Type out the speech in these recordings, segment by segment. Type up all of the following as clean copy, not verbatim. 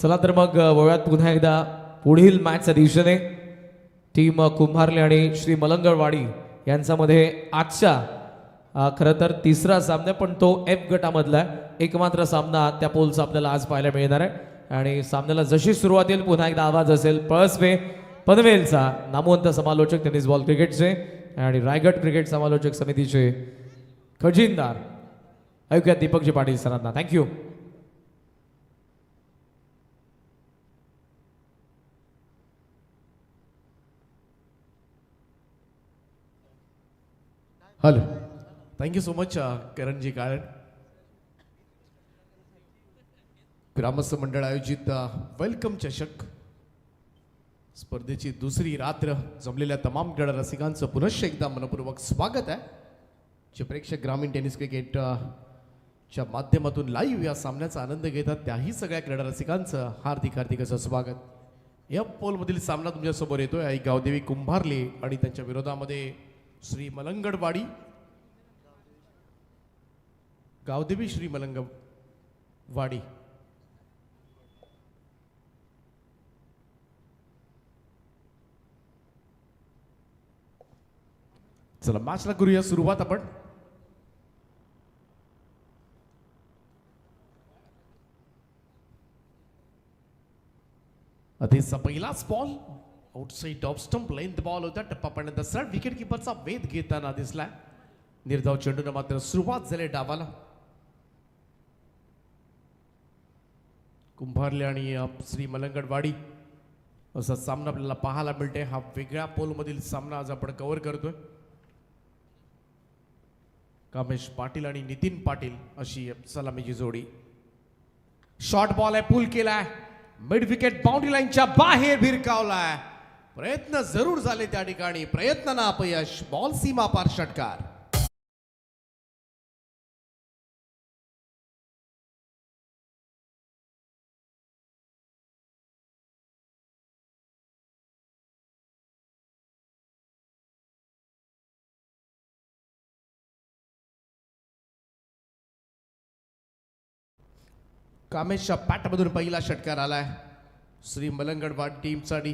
चला तर मग वळूयात पुन्हा एकदा पुढील मॅचच्या दिशेने. टीम कुंभारले आणि श्री मलंगवाडी यांच्यामध्ये आजच्या खरं तर तिसरा सामना, पण तो एफ गटामधला आहे. एकमात्र सामना त्या पोलचा आपल्याला आज पाहायला मिळणार आहे. आणि सामन्याला जशी सुरुवात येईल पुन्हा एकदा आवाज असेल पळसवे पनवेलचा नामवंत समालोचक टेनिस बॉल क्रिकेटचे आणि रायगड क्रिकेट समालोचक समितीचे खजिनदार ऐकूया दीपकजी पाटील सरांना. Thank you. Hello, thank you so much Karanji कारण ग्रामस्थ मंडळ आयोजित वेलकम चषक स्पर्धेची दुसरी रात्र जमलेल्या तमाम क्रीडा रसिकांचं पुनश्च एकदा मनपूर्वक स्वागत आहे. जे प्रेक्षक ग्रामीण टेनिस क्रिकेट च्या माध्यमातून लाईव्ह या सामन्याचा आनंद घेतात त्याही सगळ्या क्रीडा रसिकांचं हार्दिक हार्दिक असं स्वागत. या पोलमधील सामना तुमच्यासमोर येतोय. आई गावदेवी कुंभारले आणि त्यांच्या विरोधामध्ये श्री मलंगडवाडी गावदेवी श्री मलंगवाडी. चला मॅचला करूया सुरुवात आपण. अतिशय पहिलाच ball outside off stump length ball होता. टप्पा पडण्यानंतर विकेट किपरचा वेध घेताना दिसला. निर्धाव चेंडूने मात्र सुरुवात झाली डावाला. कुंभारले आणि श्री मलंगडवाडी असा सामना आपल्याला पाहायला मिळते. हा वेगळ्या पोलमधील सामना आज आपण कव्हर करतोय. कामेश पाटील आणि नितीन पाटील अशी सलामीची जोडी. शॉर्ट बॉल आहे, पूल केलाय, मिड विकेट बाउंड्री लाईनच्या बाहेर भिरकावलाय. प्रयत्न जरूर झाले त्या ठिकाणी, प्रयत्नांना अपयश. बॉल सीमा पार षटकार. कामेशच्या पॅटमधून पहिला षटकार आलाय. श्री मलंगडवाडी टीमसाठी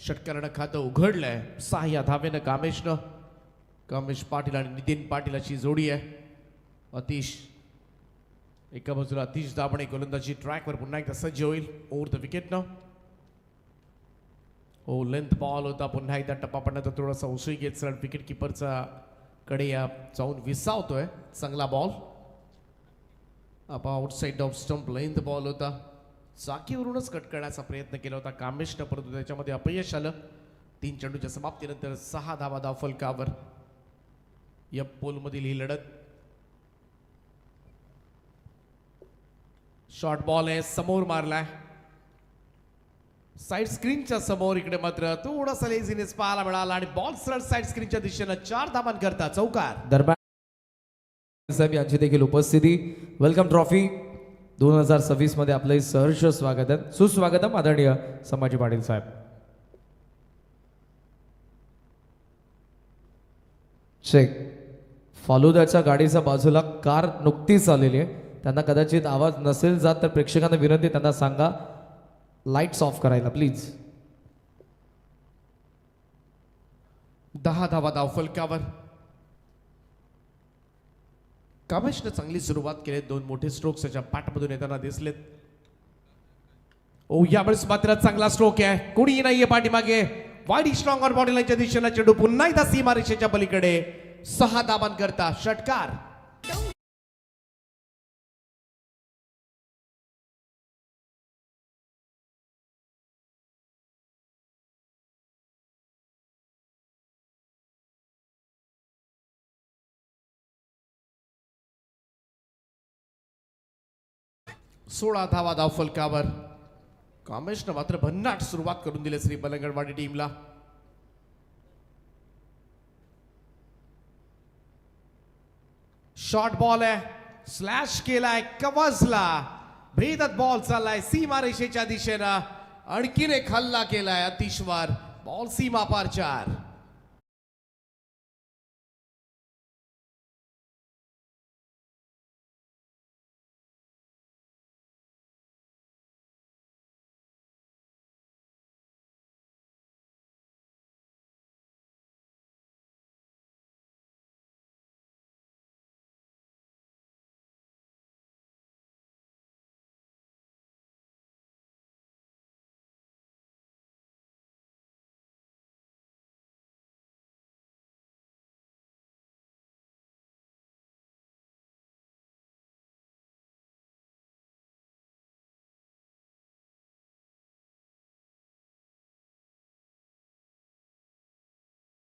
षटकारानं खातं उघडलंय. 6 या धावेनं कामेशनं. कामेश पाटील आणि नितीन पाटील अशी जोडी आहे. अतिश एका बाजूला अतिश दाबणे गोलंदाजी ट्रॅकवर पुन्हा एकदा सज्ज होईल. ओव्हर द विकेटनं. ओ लेंथ बॉल होता. पुन्हा एकदा टप्पा पडण्याचा थोडासा उसळी घेत सरळ विकेट किपरचा कडे जाऊन विसावतोय. चांगला ball. Outside off stump length ball होता. चाकीवरूनच कट करण्याचा प्रयत्न केला होता कामेशनं, परंतु त्याच्यामध्ये अपयश आलं. 3 चेंडूच्या समाप्तीनंतर 6 धावा धाव फलकावर. या पोलमधील ही लढत. शॉर्ट बॉल आहे, समोर मारलाय साइड स्क्रीनच्या समोर. इकडे मात्र थोडासा लेझीनेस पाहायला मिळाला आणि बॉल सरळ साइड स्क्रीनच्या दिशेनं 4 धावांकरता चौकार. दरम्यान साहेब यांची देखील उपस्थिती. वेलकम ट्रॉफी 2026 मध्ये आपलं सहर्ष स्वागत आहे. सुस्वागतम आदरणीय संभाजी पाटील साहेब. चेक. फालुदाच्या गाडीच्या बाजूला कार नुकतीच आलेली आहे. त्यांना कदाचित आवाज नसेल जात तर प्रेक्षकांना विनंती, त्यांना सांगा लाईट्स ऑफ करायला प्लीज. 10 धावा धाव फलकावर. कामेशने चांगली सुरुवात केली. 2 मोठे स्ट्रोक्स त्याच्या पॅटमधून येताना दिसलेत. ओ यावेळेस मात्र चांगला स्ट्रोक आहे. कोणीही नाहीये पाठीमागे. वाईड स्ट्रॉंग ऑन बॉडी लाईनच्या दिशेला चेंडू पुन्हा एकदा सीमारेषेच्या पलीकडे. 6 धावांकरता षटकार. सोळा धावा धाव फलकावर. कामेशनं मात्र भन्नाट सुरुवात करून दिली श्री मलंगडवाडी टीमला. शॉर्ट बॉल आहे, स्लॅश केलाय, कवचला. भेदत बॉल चाललाय सीमारेषेच्या दिशेनं. आणखीन एक हल्ला केलाय अतिशवर. बॉल सीमा पार 4.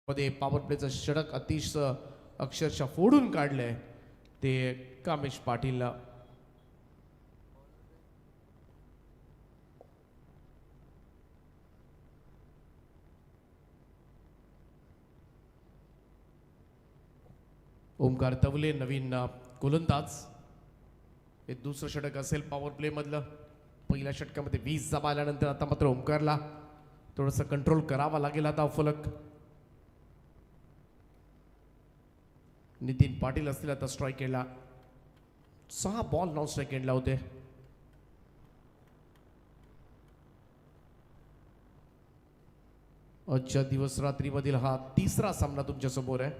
मध्ये पॉवर प्लेचं षटक अतिशय अक्षरशः फोडून काढलंय ते कामेश पाटीलला. ओमकार तवले नवीन गोलंदाज. हे दुसरं षटक असेल पॉवर प्ले मधलं. पहिल्या षटकामध्ये 20 धावा आल्यानंतर आता मात्र ओमकारला थोडंसं कंट्रोल करावा लागेल आता फलक. नितीन पाटील असतील आता स्ट्राईक एंडला. 6 बॉल नॉन स्ट्राईक एंडला होते. आजच्या दिवस रात्रीमधील हा तिसरा सामना तुमच्या समोर आहे,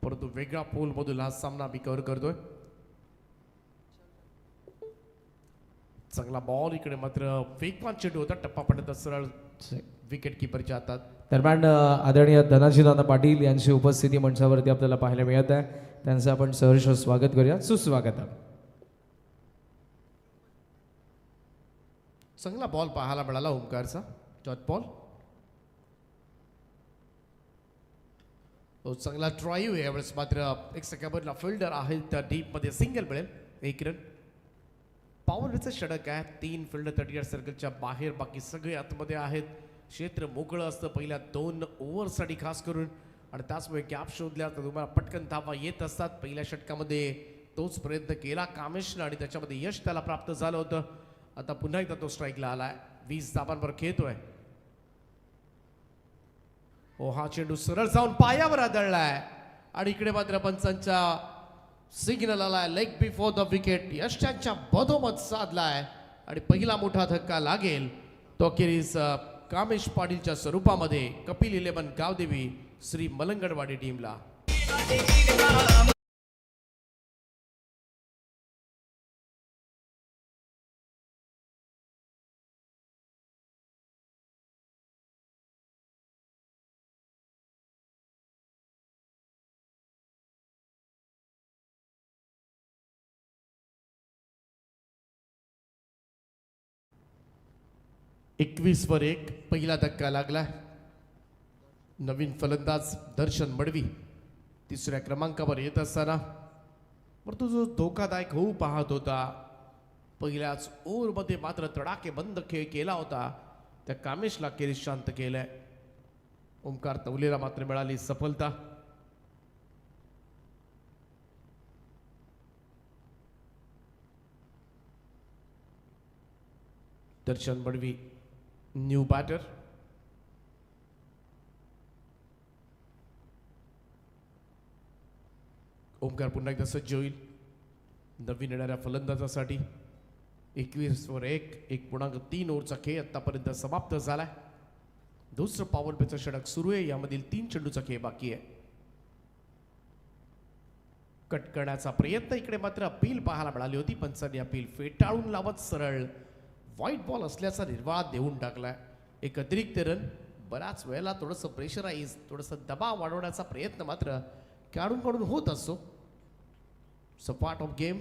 परंतु वेगळा पोल मधून हा सामना मी कव्हर करतोय. चांगला बॉल इकडे मात्र वेगवान चेंडू होता, टप्पा पडत सरळ विकेट किपरच्या हातात. दरम्यान आदरणीय धनाजीदादा पाटील यांची उपस्थिती मंचावरती आपल्याला पाहायला मिळत आहे. त्यांचं आपण सहर्ष स्वागत करूया. सुस्वागत आहे. चांगला बॉल पाहायला मिळाला ओमकारचा. Dot ball. चांगला ड्राईव्ह आहे यावेळेस मात्र एक सेकंडला फिल्डर आहे त्या डीप मध्ये सिंगल मिळेल. 1 रन. पॉवरचं षटक आहे. 3 फिल्डर 38 सर्कलच्या बाहेर, बाकी सगळे आतमध्ये आहेत. क्षेत्र मोकळं असतं पहिल्या 2 ओव्हरसाठी खास करून, आणि त्याचमुळे गॅप शोधल्या तर तुम्हाला पटकन धावा येत असतात. पहिल्या षटकामध्ये तोच प्रयत्न केला कामेशनं आणि त्याच्यामध्ये यश त्याला प्राप्त झालं होतं. आता पुन्हा एकदा तो स्ट्राईकला आलाय. 20 धावांवर खेळतोय. हा चेंडू सरळ जाऊन पायावर आदळलाय आणि इकडे मात्र पंचांच्या सिग्नल आलाय. Leg before the wicket. यश त्यांच्या मधोमध साधलाय आणि पहिला मोठा धक्का लागेल तो अखेरीस कामेश पाटीलच्या स्वरूपामध्ये कपिल 11 गावदेवी श्री मलंगडवाडी टीमला. एकवीस वर 1 पहिला धक्का लागला. नवीन फलंदाज दर्शन मडवी तिसऱ्या क्रमांकावर येत असताना परंतु जो धोकादायक होऊ पाहत होता, पहिल्याच ओव्हरमध्ये मात्र तडाके बंद खेळ केला होता, त्या कामेशला अखेरीस शांत केलंय. ओमकार तवलेला मात्र मिळाली सफलता. दर्शन मडवी न्यू बॅटर. ओमकार पुन्हा एकदा सज्ज होईल नवीन येणाऱ्या फलंदाजासाठी. 21 वर 1.3 ओव्हरचा खेळ आतापर्यंत समाप्त झालाय. दुसरं पॉवर प्लेचं षटक सुरू आहे. यामधील 3 चेंडूचा खेळ बाकी आहे. कट करण्याचा प्रयत्न इकडे मात्र अपील पाहायला मिळाली होती. पंचांनी अपील फेटाळून लावत सरळ व्हाईट बॉल असल्याचा निर्वाळ देऊन टाकलाय. एक अतिरिक्त रन. बऱ्याच वेळेला थोडंसं प्रेशराईज, थोडंसं दबाव वाढवण्याचा प्रयत्न मात्र खेळाडूंकडून होत असतो. So part of game.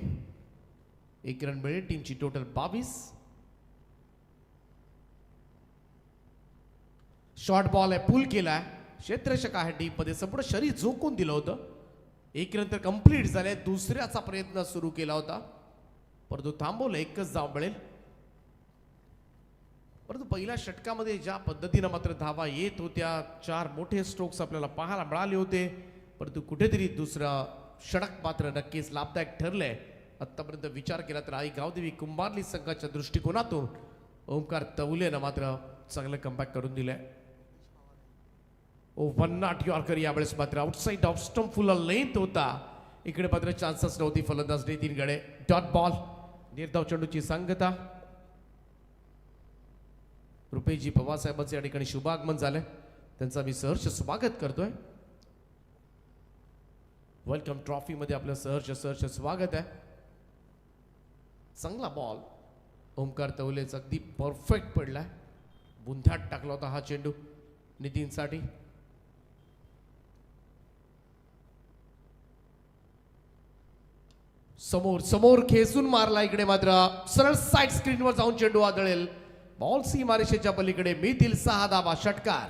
1 run मिळेल. टीमची टोटल 22. शॉर्ट बॉल आहे, पूल केलाय. क्षेत्ररक्षक आहे डीप मध्ये, संपूर्ण शरीर झोकून दिलं होतं. 1 रन तर कंप्लीट झाले. दुसऱ्याचा प्रयत्न सुरू केला होता परंतु थांबवलं. 1च धाव मिळेल. परंतु पहिल्या षटकामध्ये ज्या पद्धतीनं मात्र धावा येत होत्या, 4 मोठे स्ट्रोक्स आपल्याला पाहायला मिळाले होते, परंतु कुठेतरी दुसरा षटक मात्र नक्कीच लाभदायक ठरलंय. आतापर्यंत विचार केला तर आई गावदेवी कुंभारली संघाच्या दृष्टिकोनातून ओमकार तवलेनं मात्र चांगलं कमबॅक करून दिलंय. वन नॉट यॉर्कर यावेळेस मात्र आउटसाइड ऑफ स्टंप फुल लेंथ होता. इकडे मात्र चान्सेस नव्हती फलंदाज नितीन गडे. Dot ball. निर्धाव चेंडूची सांगता. रुपेशजी पवार साहेबांचे या ठिकाणी शुभागमन झालंय. त्यांचा मी सहर्ष स्वागत करतोय. वेलकम ट्रॉफी मध्ये आपलं सहर्ष स्वागत आहे. चांगला बॉल ओमकार तवलेचा अगदी परफेक्ट पडलाय. बुंध्यात टाकला होता हा चेंडू नितीनसाठी. समोर खेचून मारला. इकडे मात्र सरळ साइड स्क्रीनवर जाऊन चेंडू आदळेल. बॉल सीमारेषेच्या पलीकडे. मिळतील 6 धावा. षटकार.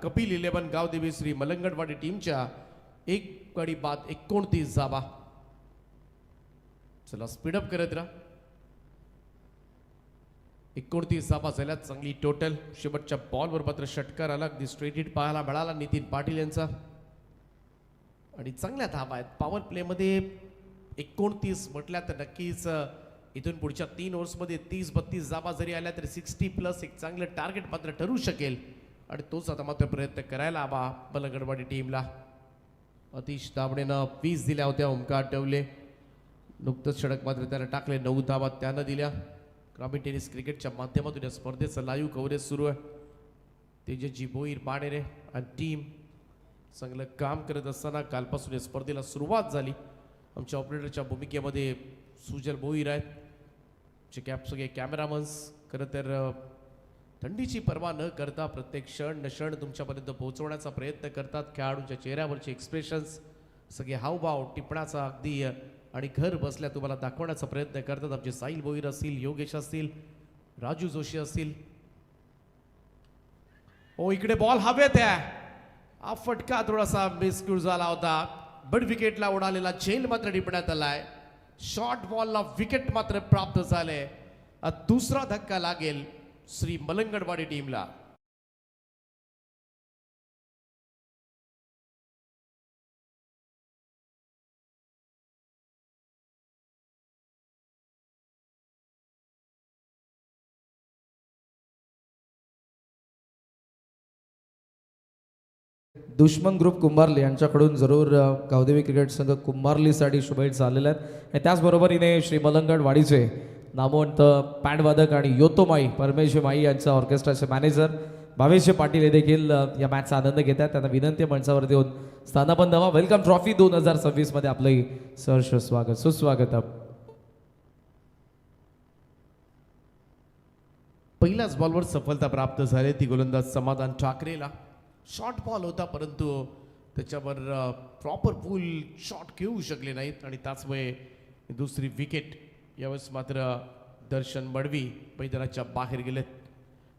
कपिल 11 गावदेवी श्री मलंगडवाडी टीमच्या एक गडी बाद 29 धावा. चला स्पीडअप करत राहा. 29 धावा झाल्यात, चांगली टोटल. शेवटच्या बॉलवर मात्र षटकार आला, अगदी स्ट्रेट हिट पाहायला मिळाला नितीन पाटील यांचा. आणि चांगल्या धावा आहेत पॉवर प्लेमध्ये. 29 म्हटल्या तर नक्कीच इथून पुढच्या 3 ओव्हर्समध्ये 30-32 धावा जरी आल्या तरी 60+ एक चांगलं टार्गेट मात्र ठरू शकेल. आणि तोच आता मात्र प्रयत्न करायला हवा मलंगडवाडी टीमला. अतिश दाबडेनं 20 दिल्या होत्या, ओमकार टवले नुकतंच षटक मात्र त्यानं टाकले. 9 धावा त्यानं दिल्या. ग्रामीण टेनिस क्रिकेटच्या माध्यमातून या स्पर्धेचं लाईव्ह कव्हरेज सुरू आहे. तेजस्वी भोईर बाणेरे आणि टीम चांगलं काम करत असताना कालपासून या स्पर्धेला सुरुवात झाली. आमच्या ऑपरेटरच्या भूमिकेमध्ये सुजल भोईर आहेत. जे सगळे कॅमेरामन्स खरं तर थंडीची पर्वा न करता प्रत्येक क्षण नक्षण तुमच्यापर्यंत पोहोचवण्याचा प्रयत्न करतात. खेळाडूंच्या चेहऱ्यावरचे एक्सप्रेशन्स, सगळे हावभाव टिपण्याचा अगदी आणि घर बसल्या तुम्हाला दाखवण्याचा प्रयत्न करतात. आमचे साहिल भोईर असतील, योगेश असतील, राजू जोशी असतील. ओ इकडे बॉल हवेत आहे. हा फटका थोडासा मिसक्यूज झाला होता. बड विकेटला उडालेला झेल मात्र टिपण्यात आलाय. शॉर्ट बॉलला विकेट मात्र प्राप्त झाले. दुसरा धक्का लागेल श्री मलंगडवाडी टीमला. दुश्मन ग्रुप कुंभारली यांच्याकडून जरूर गावदेवी क्रिकेट संघ कुंभारलीसाठी शुभेच्छा आलेल्या आहेत. आणि त्याचबरोबरीने श्री मलंगड वाडीचे नामवंत पॅडवादक आणि योतोमाई परमेश्वर माई यांच्या ऑर्केस्ट्राचे मॅनेजर भावेश पाटील हे देखील या मॅचचा आनंद घेत आहेत. त्यांना विनंती मंचावरती येऊन स्थानापन्न व्हा. वेलकम ट्रॉफी 2026 मध्ये आपलंही सहर्ष स्वागत, सुस्वागत. पहिल्याच बॉलवर सफलता प्राप्त झाली, ती गोलंदाज समाधान ठाकरेला. शॉर्ट बॉल होता परंतु त्याच्यावर प्रॉपर फुल शॉट घेऊ शकले नाहीत आणि त्याचमुळे दुसरी विकेट. यावेळेस मात्र दर्शन मडवी मैदानाच्या बाहेर गेलेत.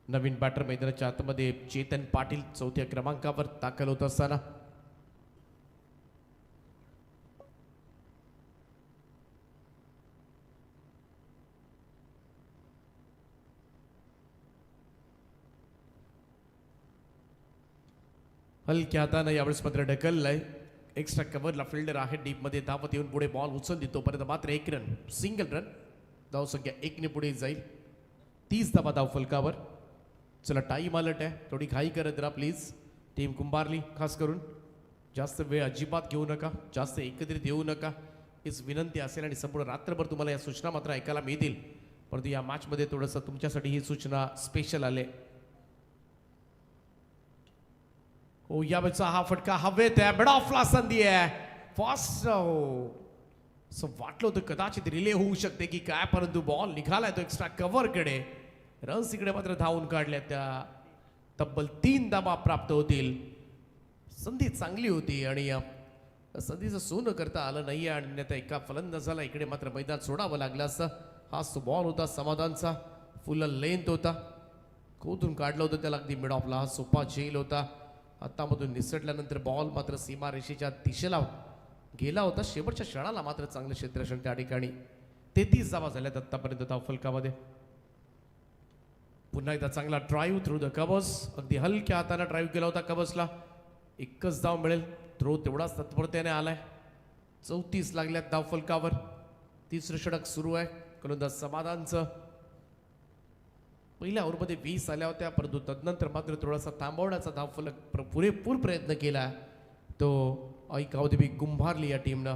नवीन बॅटर मैदानाच्या आतमध्ये चेतन पाटील 4थ्या क्रमांकावर दाखल होत असताना हलक्या हातानं यावेळेस मात्र ढकललंय. एक्स्ट्रा कव्हरला फिल्डर आहे डीपमध्ये धावत येऊन पुढे बॉल उचल देतो परंतु मात्र 1 रन, सिंगल रन. धाव संख्या 1 ने पुढे जाईल. 30 धावा धाव फलकावर. चला टाईम अलर्ट आहे, थोडी घाई करत राहा प्लीज. टीम कुंभारली खास करून जास्त वेळ अजिबात घेऊ नका, जास्त एकत्रित येऊ नका हीच विनंती असेल. आणि संपूर्ण रात्रभर तुम्हाला या सूचना मात्र ऐकायला मिळतील. परंतु या मॅचमध्ये थोडंसं तुमच्यासाठी ही सूचना स्पेशल आले. हो यावेळेचा हा फटका हवेत आहे. मिड ऑफला संधी आहे. फास्ट असं वाटलं होतं कदाचित रिले होऊ शकते की काय, परंतु बॉल निघालाय तो एक्स्ट्रा कव्हरकडे. रन्स इकडे मात्र धावून काढल्या. त्या तब्बल 3 धावा प्राप्त होतील. संधी चांगली होती आणि संधीचं सोनं करता आलं नाही आणि त्या एका फलंदाजाला इकडे मात्र मैदान सोडावं लागलं असतं. हा बॉल होता समाधानचा, फुल लेंथ होता, खोदून काढलं होतं त्याला अगदी मिड ऑफला. हा सोपा झेल होता. हातामधून निसटल्यानंतर बॉल मात्र सीमारेषेच्या दिशेला गेला होता. शेवटच्या क्षणाला मात्र चांगलं क्षेत्ररक्षण त्या ठिकाणी. 33 धावा झाल्यात आतापर्यंत धाव फलकामध्ये. पुन्हा एकदा चांगला ड्राईव्ह थ्रू द कव्हर्स. अगदी हलक्या हाताने ड्राईव्ह केला होता कव्हर्सला. 1च धाव मिळेल. थ्रो तेवढाच तत्परतेने आलाय. 34 लागल्यात धाव फलकावर. 3रं षटक सुरू आहे गोलंदाज समाधानचं. पहिल्या ओव्हरमध्ये 20 आल्या होत्या परंतु तदनंतर मात्र थोडासा थांबवण्याचा धावफलक पुरेपूर प्रयत्न केला तो गावदेवी कुंभारली या टीमनं.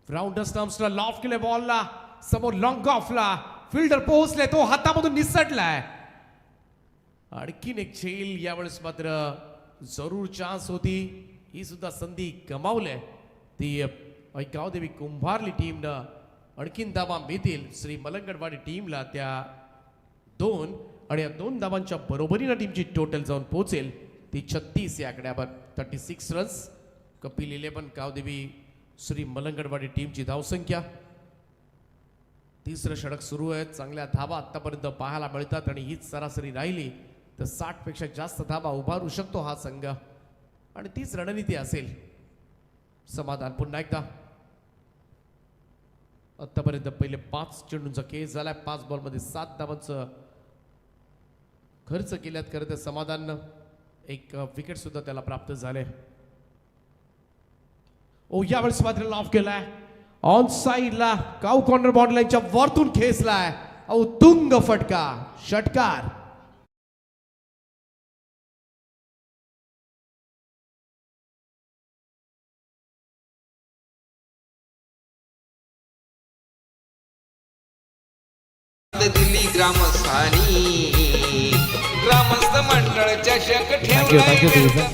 राऊंड स्टंप्सला लॉफ केले बॉलला. समोर लॉंग ऑफला फिल्डर पोहोचले, तो हातामधून निसटलाय. आणखीन एक झेल. यावेळेस मात्र जरूर चान्स होती, ही सुद्धा संधी गमावली ती गावदेवी कुंभारली टीमनं. आणखीन धावा मिळतील श्री मलंगडवाडी टीमला त्या 2 आणि या 2 धावांच्या बरोबरीनं टीमची टोटल जाऊन पोहोचेल ती 36 या आकड्यावर. 36 रन्स. कपिल 11 गावदेवी श्री मलंगडवाडी टीमची धावसंख्या. तिसरं षटक सुरू आहे. चांगल्या धाबा आतापर्यंत पाहायला मिळतात आणि हीच सरासरी राहिली तर 60 पेक्षा जास्त धाबा उभारू शकतो हा संघ आणि तीच रणनीती असेल. समाधान पुन्हा एकदा. आतापर्यंत पहिले 5 चेंडूंचा केस झालाय. 5 बॉलमध्ये 7 धावांचं खर्च केल्यात. खरं तर समाधान एक विकेट सुद्धा त्याला प्राप्त झाले. ओ यावेळेस मात्र ऑफ केलाय ऑन साइडला. काऊ कॉर्नर बॉर्डर लाईनच्या वरतून खेचलाय. तुंग फटका षटकार. दिल्ली ग्रामस्थानी ग्रामस्थ मंडळ चषक थँक्यू थँक्यू ठेवला.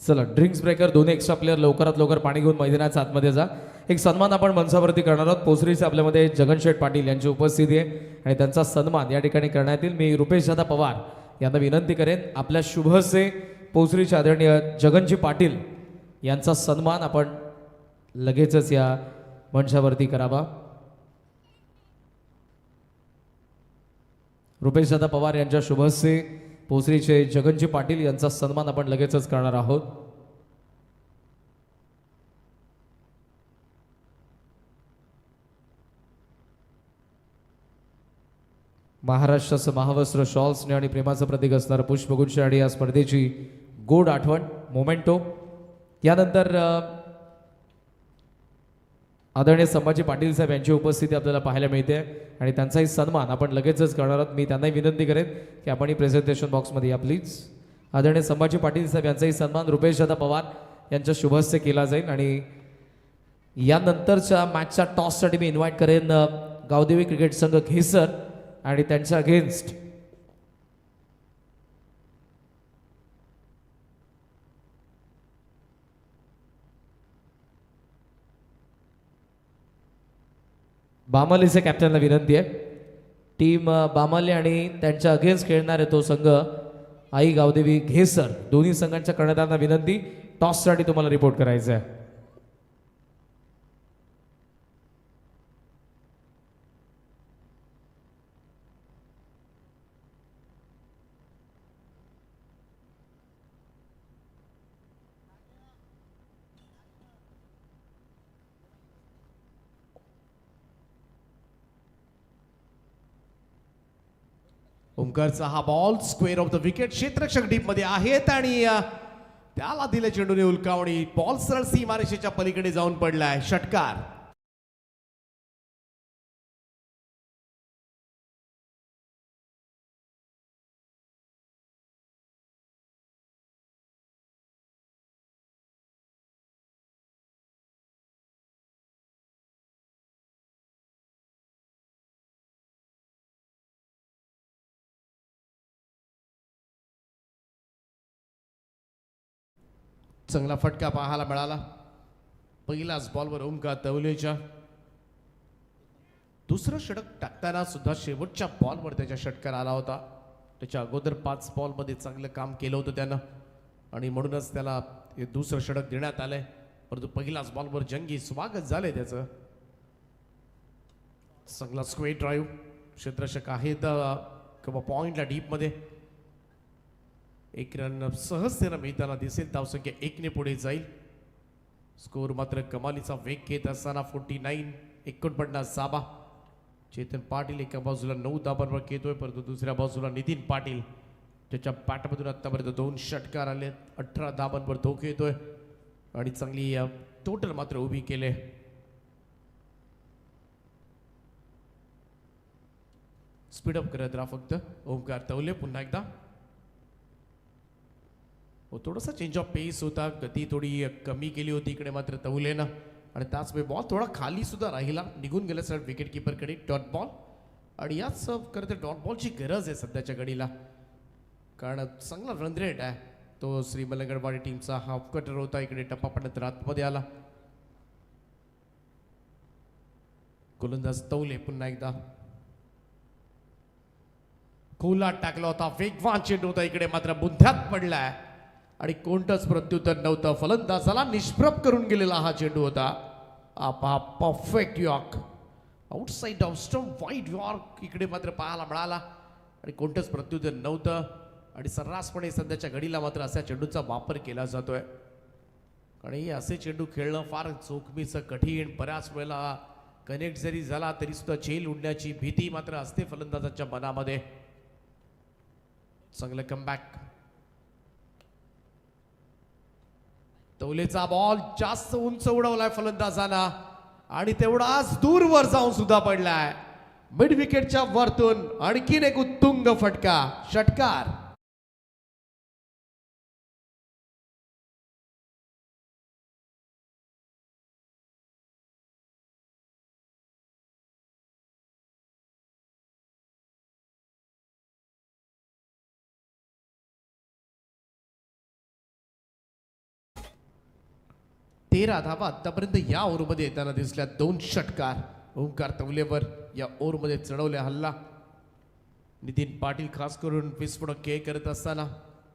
चला ड्रिंक्स ब्रेकर दोन्ही एक्स्ट्रा प्लेअर लवकरात लवकर पाणी घेऊन मैदानाच्या आतमध्ये जा. एक सन्मान आपण मंचावरती करणार आहोत. पोसरीचे आपल्यामध्ये जगनशेठ पाटील यांची उपस्थिती आहे आणि त्यांचा सन्मान या ठिकाणी करण्यात येईल. मी रुपेश दादा पवार यांना विनंती करेन आपल्या शुभसे पोसरीचे आदरणीय जगनजी पाटील यांचा सन्मान आपण लगेचच या मंचावरती करावा. रुपेश दादा पवार यांच्या शुभसे पोसरीचे जगनजी पाटील यांचा सन्मान आपण लगेचच करणार आहोत. महाराष्ट्राचं महावस्त्र शॉल्सने आणि प्रेमाचं प्रतीक असणारं पुष्पगुच्छ आणि या स्पर्धेची गोड आठवण मोमेंटो. यानंतर आदरणीय संभाजी पाटील साहेब यांची उपस्थिती आपल्याला पाहायला मिळते आणि त्यांचाही सन्मान आपण लगेचच करणार आहोत. मी त्यांनाही विनंती करेन की आपण ही प्रेझेंटेशन बॉक्समध्ये या प्लीज. आदरणीय संभाजी पाटील साहेब यांचाही सन्मान रुपेश दादा पवार यांच्या शुभहस्ते केला जाईल आणि यानंतरच्या मॅचच्या टॉससाठी मी इन्व्हाइट करेन गावदेवी क्रिकेट संघ घेसर आणि त्यांच्या अगेन्स्ट बामालीचे कॅप्टनला विनंती आहे. टीम बामाले आणि त्यांच्या अगेन्स्ट खेळणारे तो संघ आई गावदेवी घेसर दोन्ही संघांच्या कर्णधारांना विनंती टॉससाठी तुम्हाला रिपोर्ट करायचं आहे. ओमकारचा हा ball square off the wicket. क्षेत्ररक्षक डीप मध्ये आहेत आणि त्याला दिले चेंडूने उलकावणी. बॉल सरळ सीमारेषेच्या पलीकडे जाऊन पडलाय. षटकार. चांगला फटका पाहायला मिळाला. पहिलाच बॉलवर ओमकार तवलेच्या. दुसरं षटक टाकताना सुद्धा शेवटच्या बॉलवर त्याच्या षटकार आला होता. त्याच्या अगोदर 5 बॉलमध्ये चांगलं काम केलं होतं त्यानं आणि म्हणूनच त्याला हे दुसरं षटक देण्यात आलंय. परंतु पहिलाच बॉलवर जंगी स्वागत झालंय त्याचं. चांगला स्क्वेअर ड्राईव्ह. क्षेत्ररक्षक आहेत किंवा पॉइंटला डीपमध्ये. एक रन सहजतेनं मिळताना दिसेल. धावसंख्या 1 ने पुढे जाईल. स्कोर मात्र कमालीचा वेग घेत असताना 49 साबा. चेतन पाटील एका बाजूला 9 धाबांवर खेळतोय परंतु दुसऱ्या बाजूला नितीन पाटील त्याच्या बॅटमधून आतापर्यंत 2 षटकार आले. 18 धाबांवर तो खेळतोय आणि चांगली टोटल मात्र उभी केले. स्पीडअप करत राहा फक्त. ओमकार तवले पुन्हा एकदा. थोडासा चेंज ऑफ पेस होता. गती थोडी कमी केली होती इकडे मात्र तवलेनं आणि त्याच वेळी बॉल थोडा खाली सुद्धा राहिला. निघून गेला सर विकेट किपरकडे डॉट बॉल. आणि याच खरं तर डॉट बॉलची गरज आहे सध्याच्या घडीला कारण चांगला रन रेट आहे. तो श्री मलंगडवाडी टीमचा हाफ कटर होता. इकडे टप्पा पडत आतमध्ये आला. गोलंदाज तवले पुन्हा एकदा. खोलात टाकला होता. वेगवान चेंडू होता. इकडे मात्र बुंध्यात पडलाय आणि कोणतंच प्रत्युत्तर नव्हतं. फलंदाजाला निष्प्रभ करून गेलेला हा चेंडू होता. परफेक्ट यॉक. Outside off stump wide yorker इकडे मात्र पाहायला मिळाला आणि कोणतंच प्रत्युत्तर नव्हतं आणि सर्रासपणे सध्याच्या घडीला मात्र अशा चेंडूचा वापर केला जातोय आणि असे चेंडू खेळणं फार जोखमीचं कठीण बऱ्याच वेळेला कनेक्ट जरी झाला तरी सुद्धा झेल उडण्याची भीती मात्र असते फलंदाजाच्या मनामध्ये. चांगलं कमबॅक. तौलेचा बॉल जास्त उंच उडवलाय फलंदाजांना आणि तेवढाच दूरवर जाऊन सुद्धा पडलाय मिड विकेटच्या वरतून. आणखीन एक उत्तुंग फटका षटकार. तेरा धावा आतापर्यंत या ओव्हरमध्ये येताना दिसल्या. 2 षटकार ओंकार तवलेवर या ओव्हरमध्ये चढवल्या. हल्ला नितीन पाटील खास करून विस्फोटक खेळ करत असताना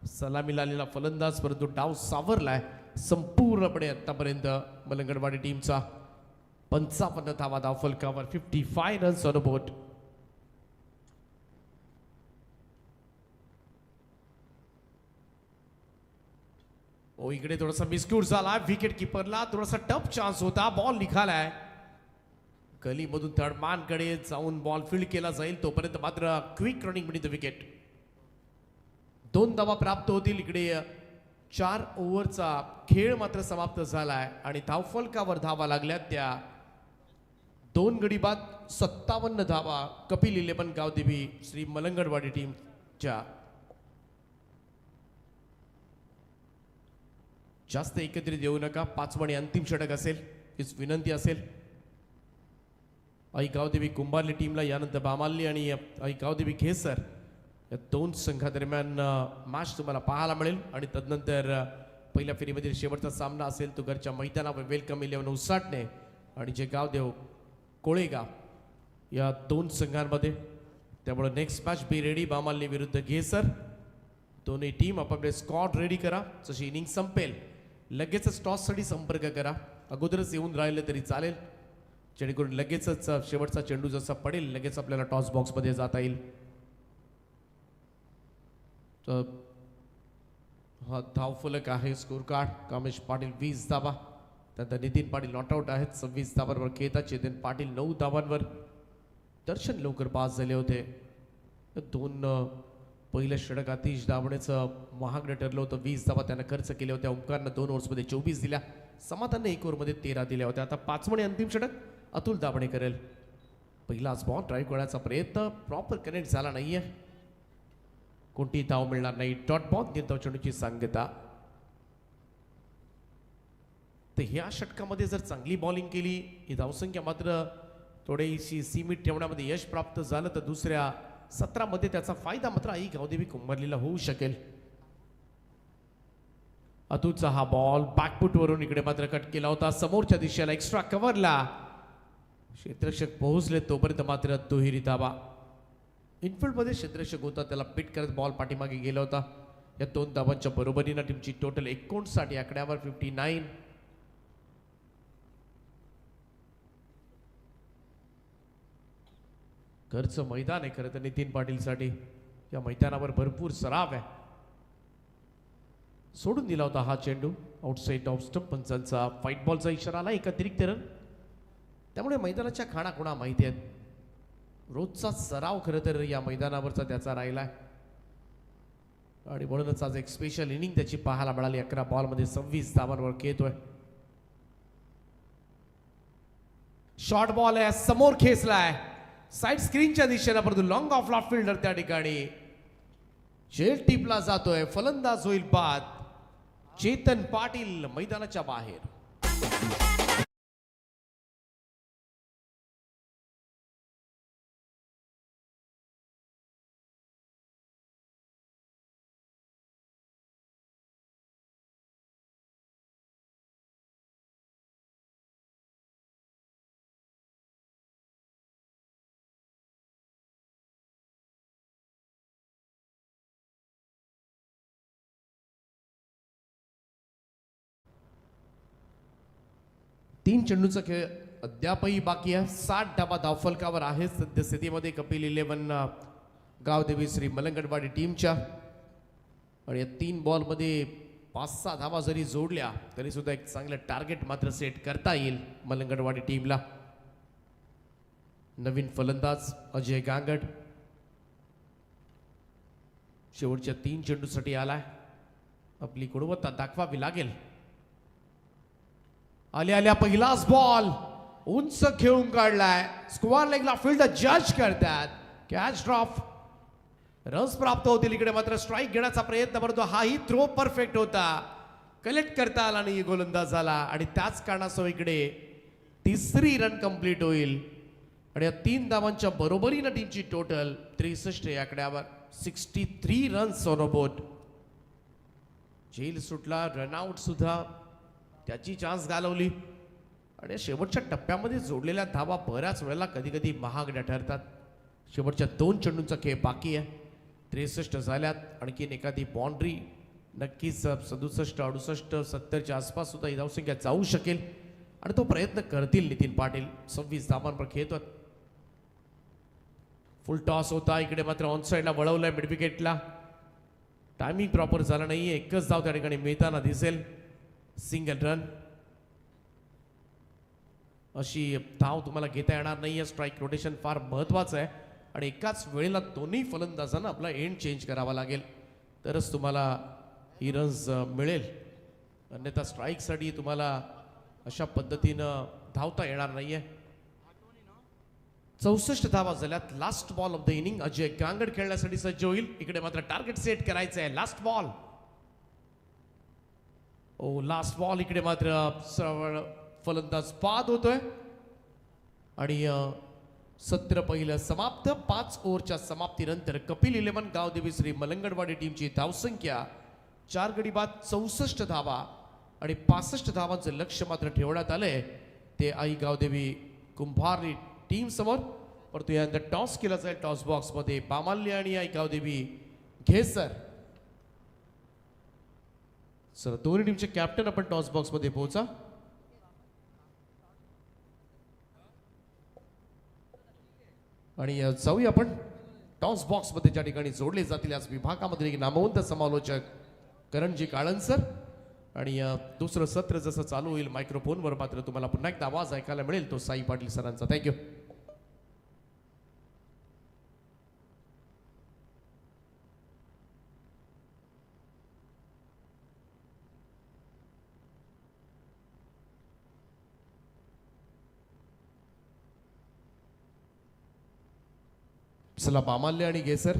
सलामी आलेला फलंदाज परंतु डाव सावरलाय संपूर्णपणे आतापर्यंत मलंगडवाडी टीमचा. 55 धावा धावफलकावर 55 रन्स ऑन बोर्ड. इकडे थोडासा मिसक्यूट झाला विकेट किपरला. थोडासा टफ चान्स होता. बॉल निघालाय गलीमधून थर्डमॅनकडे जाऊन बॉल फील्ड केला जाईल तोपर्यंत मात्र quick running between the wicket. 2 धावा प्राप्त होतील. इकडे 4 ओव्हरचा खेळ मात्र समाप्त झालाय आणि धावफलकावर धावा लागल्या त्या 2 गडी बाद 57 धावा कपिल 11 गावदेवी श्री मलंगडवाडी टीमच्या. जास्त एकत्रित येऊ नका. 5वं आणि अंतिम षटक असेल हीच विनंती असेल. आई गावदेवी कुंभारली टीमला यानंतर बामाल्ली आणि आई गावदेवी घेसर या 2 संघादरम्यान मॅच तुम्हाला पाहायला मिळेल आणि तदनंतर पहिल्या फेरीमधील शेवटचा सामना असेल तो घरच्या मैदानावर वेलकम 11 उसाटणे आणि जे गावदेव कोळेगाव या 2 संघांमध्ये. त्यामुळे नेक्स्ट मॅच बी रेडी. बामाल्ली विरुद्ध घेसर. दोन्ही टीम आपापले स्क्वॉड रेडी करा. जशी इनिंग संपेल लगेचच टॉससाठी संपर्क करा. अगोदरच येऊन राहिले तरी चालेल जेणेकरून लगेचच शेवटचा चेंडू जसा पडेल लगेच आपल्याला टॉस बॉक्समध्ये जाता येईल. तर हा धावफलक आहे. Score card. कामेश पाटील 20 धावा. त्यानंतर नितीन पाटील नॉट आउट आहेत 26 धावांवर खेळतात. चेतन पाटील 9 धावांवर. दर्शन लवकर पास झाले होते. 2 पहिल्या षटक अतिश दाबण्याचं महागडं ठरलं होतं. 20 धावा त्यानं खर्च केल्या होत्या. ओंकारनं 2 ओव्हर्समध्ये 24 दिल्या. समाधानने 1 ओव्हरमध्ये 13 दिल्या होत्या. आता 5वं आणि अंतिम षटक अतुल दाभणे करेल. पहिलाच बॉल ड्राईव्ह करण्याचा प्रयत्न प्रॉपर कनेक्ट झाला नाहीये. कोणतीही धाव मिळणार नाही. डॉट बॉल निर्धाव चेंडूची सांगता. तर ह्या षटकामध्ये जर चांगली बॉलिंग केली ही धावसंख्या मात्र थोडीशी सीमित ठेवण्यामध्ये यश प्राप्त झालं तर दुसऱ्या 17 मध्ये त्याचा फायदा मात्र आई गावदेवी कुंभारलीला होऊ शकेल. अतुलचा हा बॉल बॅकफुट वरून इकडे मात्र कट केला होता समोरच्या दिशेला एक्स्ट्रा कव्हरला. क्षेत्ररक्षक पोहोचले तोपर्यंत मात्र दुहेरी धावा. इनफिल्ड मध्ये क्षेत्ररक्षक होता त्याला पिट करत बॉल पाठीमागे गेला होता. या 2 धावांच्या बरोबरीनं टीमची टोटल 59 आकड्यावर 59. घरचं मैदान आहे खरं तर नितीन पाटीलसाठी. या मैदानावर भरपूर सराव आहे. सोडून दिला होता हा चेंडू आउटसाइड ऑफ स्टंप. पंचांचा फाईट बॉलचा इशारा आला. एक अतिरिक्त रन. त्यामुळे मैदानाच्या खाणाखुणा माहिती आहेत. रोजचा सराव खरं तर या मैदानावरचा त्याचा राहिलाय आणि म्हणूनच आज एक स्पेशल इनिंग त्याची पाहायला मिळाली. 11 बॉलमध्ये 26 धावांवर खेळतोय. शॉर्ट बॉल आहे समोर खेचलाय साइड स्क्रीनच्या दिशेला परंतु लॉंग ऑफ ला फिल्डर त्या ठिकाणी जेल टिपला जातोय. फलंदाज होईल बाद. चेतन पाटील मैदानाच्या बाहेर. तीन चेंडूचा खेळ अद्यापही बाकी आहे. 60 धावा धावफलकावर आहे सद्यस्थितीमध्ये कपिल 11 गावदेवी श्री मलंगडवाडी टीमच्या. आणि या 3 बॉलमध्ये 5-6 धावा जरी जोडल्या तरी सुद्धा एक चांगलं टार्गेट मात्र सेट करता येईल मलंगडवाडी टीमला. नवीन फलंदाज अजय गांगड शेवटच्या 3 चेंडूसाठी आलाय. आपली गुणवत्ता दाखवावी लागेल. आल्या पहिलाच बॉल उंच खेळून काढलाय. स्क्वेअर लेगला फील्ड जज करतात. Catch drop. रन्स प्राप्त होतील. इकडे मात्र स्ट्राईक घेण्याचा प्रयत्न परंतु हाही थ्रो परफेक्ट होता. कलेक्ट करता आला नाही गोलंदाज झाला आणि त्याच कारणास्तव इकडे 3री रन कंप्लीट होईल. आणि या 3 धावांच्या बरोबरीनं टीमची टोटल 63 या आकड्यावर. 63 रन्स ऑन बोर्ड. झेल सुटला. रनआउट सुद्धा त्याची चान्स घालवली. आणि शेवटच्या टप्प्यामध्ये जोडलेल्या धावा बऱ्याच वेळेला कधी कधी महागड्या ठरतात. शेवटच्या 2 चेंडूंचा खेळ बाकी आहे. 63 झाल्यात. आणखीन एखादी बाउंड्री नक्कीच 67, 68, 70च्या आसपास सुद्धा ही धावसंख्या जाऊ शकेल आणि तो प्रयत्न करतील नितीन पाटील. 26 धावांवर खेळतात. फुल टॉस होता. इकडे मात्र ऑन साईडला वळवलंय मिड विकेटला. टायमिंग प्रॉपर झाला नाहीये. एकच धाव त्या ठिकाणी मिळताना दिसेल. Single run. अशी धाव तुम्हाला घेता येणार नाहीये. स्ट्राईक रोटेशन फार महत्वाचं आहे आणि एकाच वेळेला दोन्ही फलंदाजांना आपला एंड चेंज करावा लागेल तरच तुम्हाला ही रन्स मिळेल. अन्यथा स्ट्राईकसाठी तुम्हाला अशा पद्धतीनं धावता येणार नाहीये. 64 धावा झाल्यात. Last ball off the inning. Ajay Gangad खेळण्यासाठी सज्ज होईल. इकडे मात्र टार्गेट सेट करायचं आहे. Last ball. Last ball. इकडे मात्र सरळ फलंदाज बाद होतोय आणि सत्र पहिलं समाप्त. 5 ओव्हरच्या समाप्तीनंतर कपिल 11 गावदेवी श्री मलंगडवाडी टीमची धावसंख्या 4 गडी बाद 64 धावा आणि 65 धावांचं लक्ष मात्र ठेवण्यात आलंय ते आई गावदेवी कुंभारली टीम समोर. परंतु यानंतर टॉस केला जाईल. टॉस बॉक्स मध्ये बामाल्य आणि आई गावदेवी घेसर. सर दोन्ही टीमचे कॅप्टन आपण टॉस बॉक्स मध्ये पोहोचा. आणि जाऊया आपण टॉस बॉक्स मध्ये ज्या ठिकाणी जोडले जातील याच विभागामध्ये एक नामवंत समालोचक करणजी काळणसर. आणि दुसरं सत्र जसं चालू होईल मायक्रोफोनवर मात्र तुम्हाला पुन्हा एकदा आवाज ऐकायला मिळेल तो साई पाटील सरांचा. थँक्यू. चला बामाल्य आणि गेसर.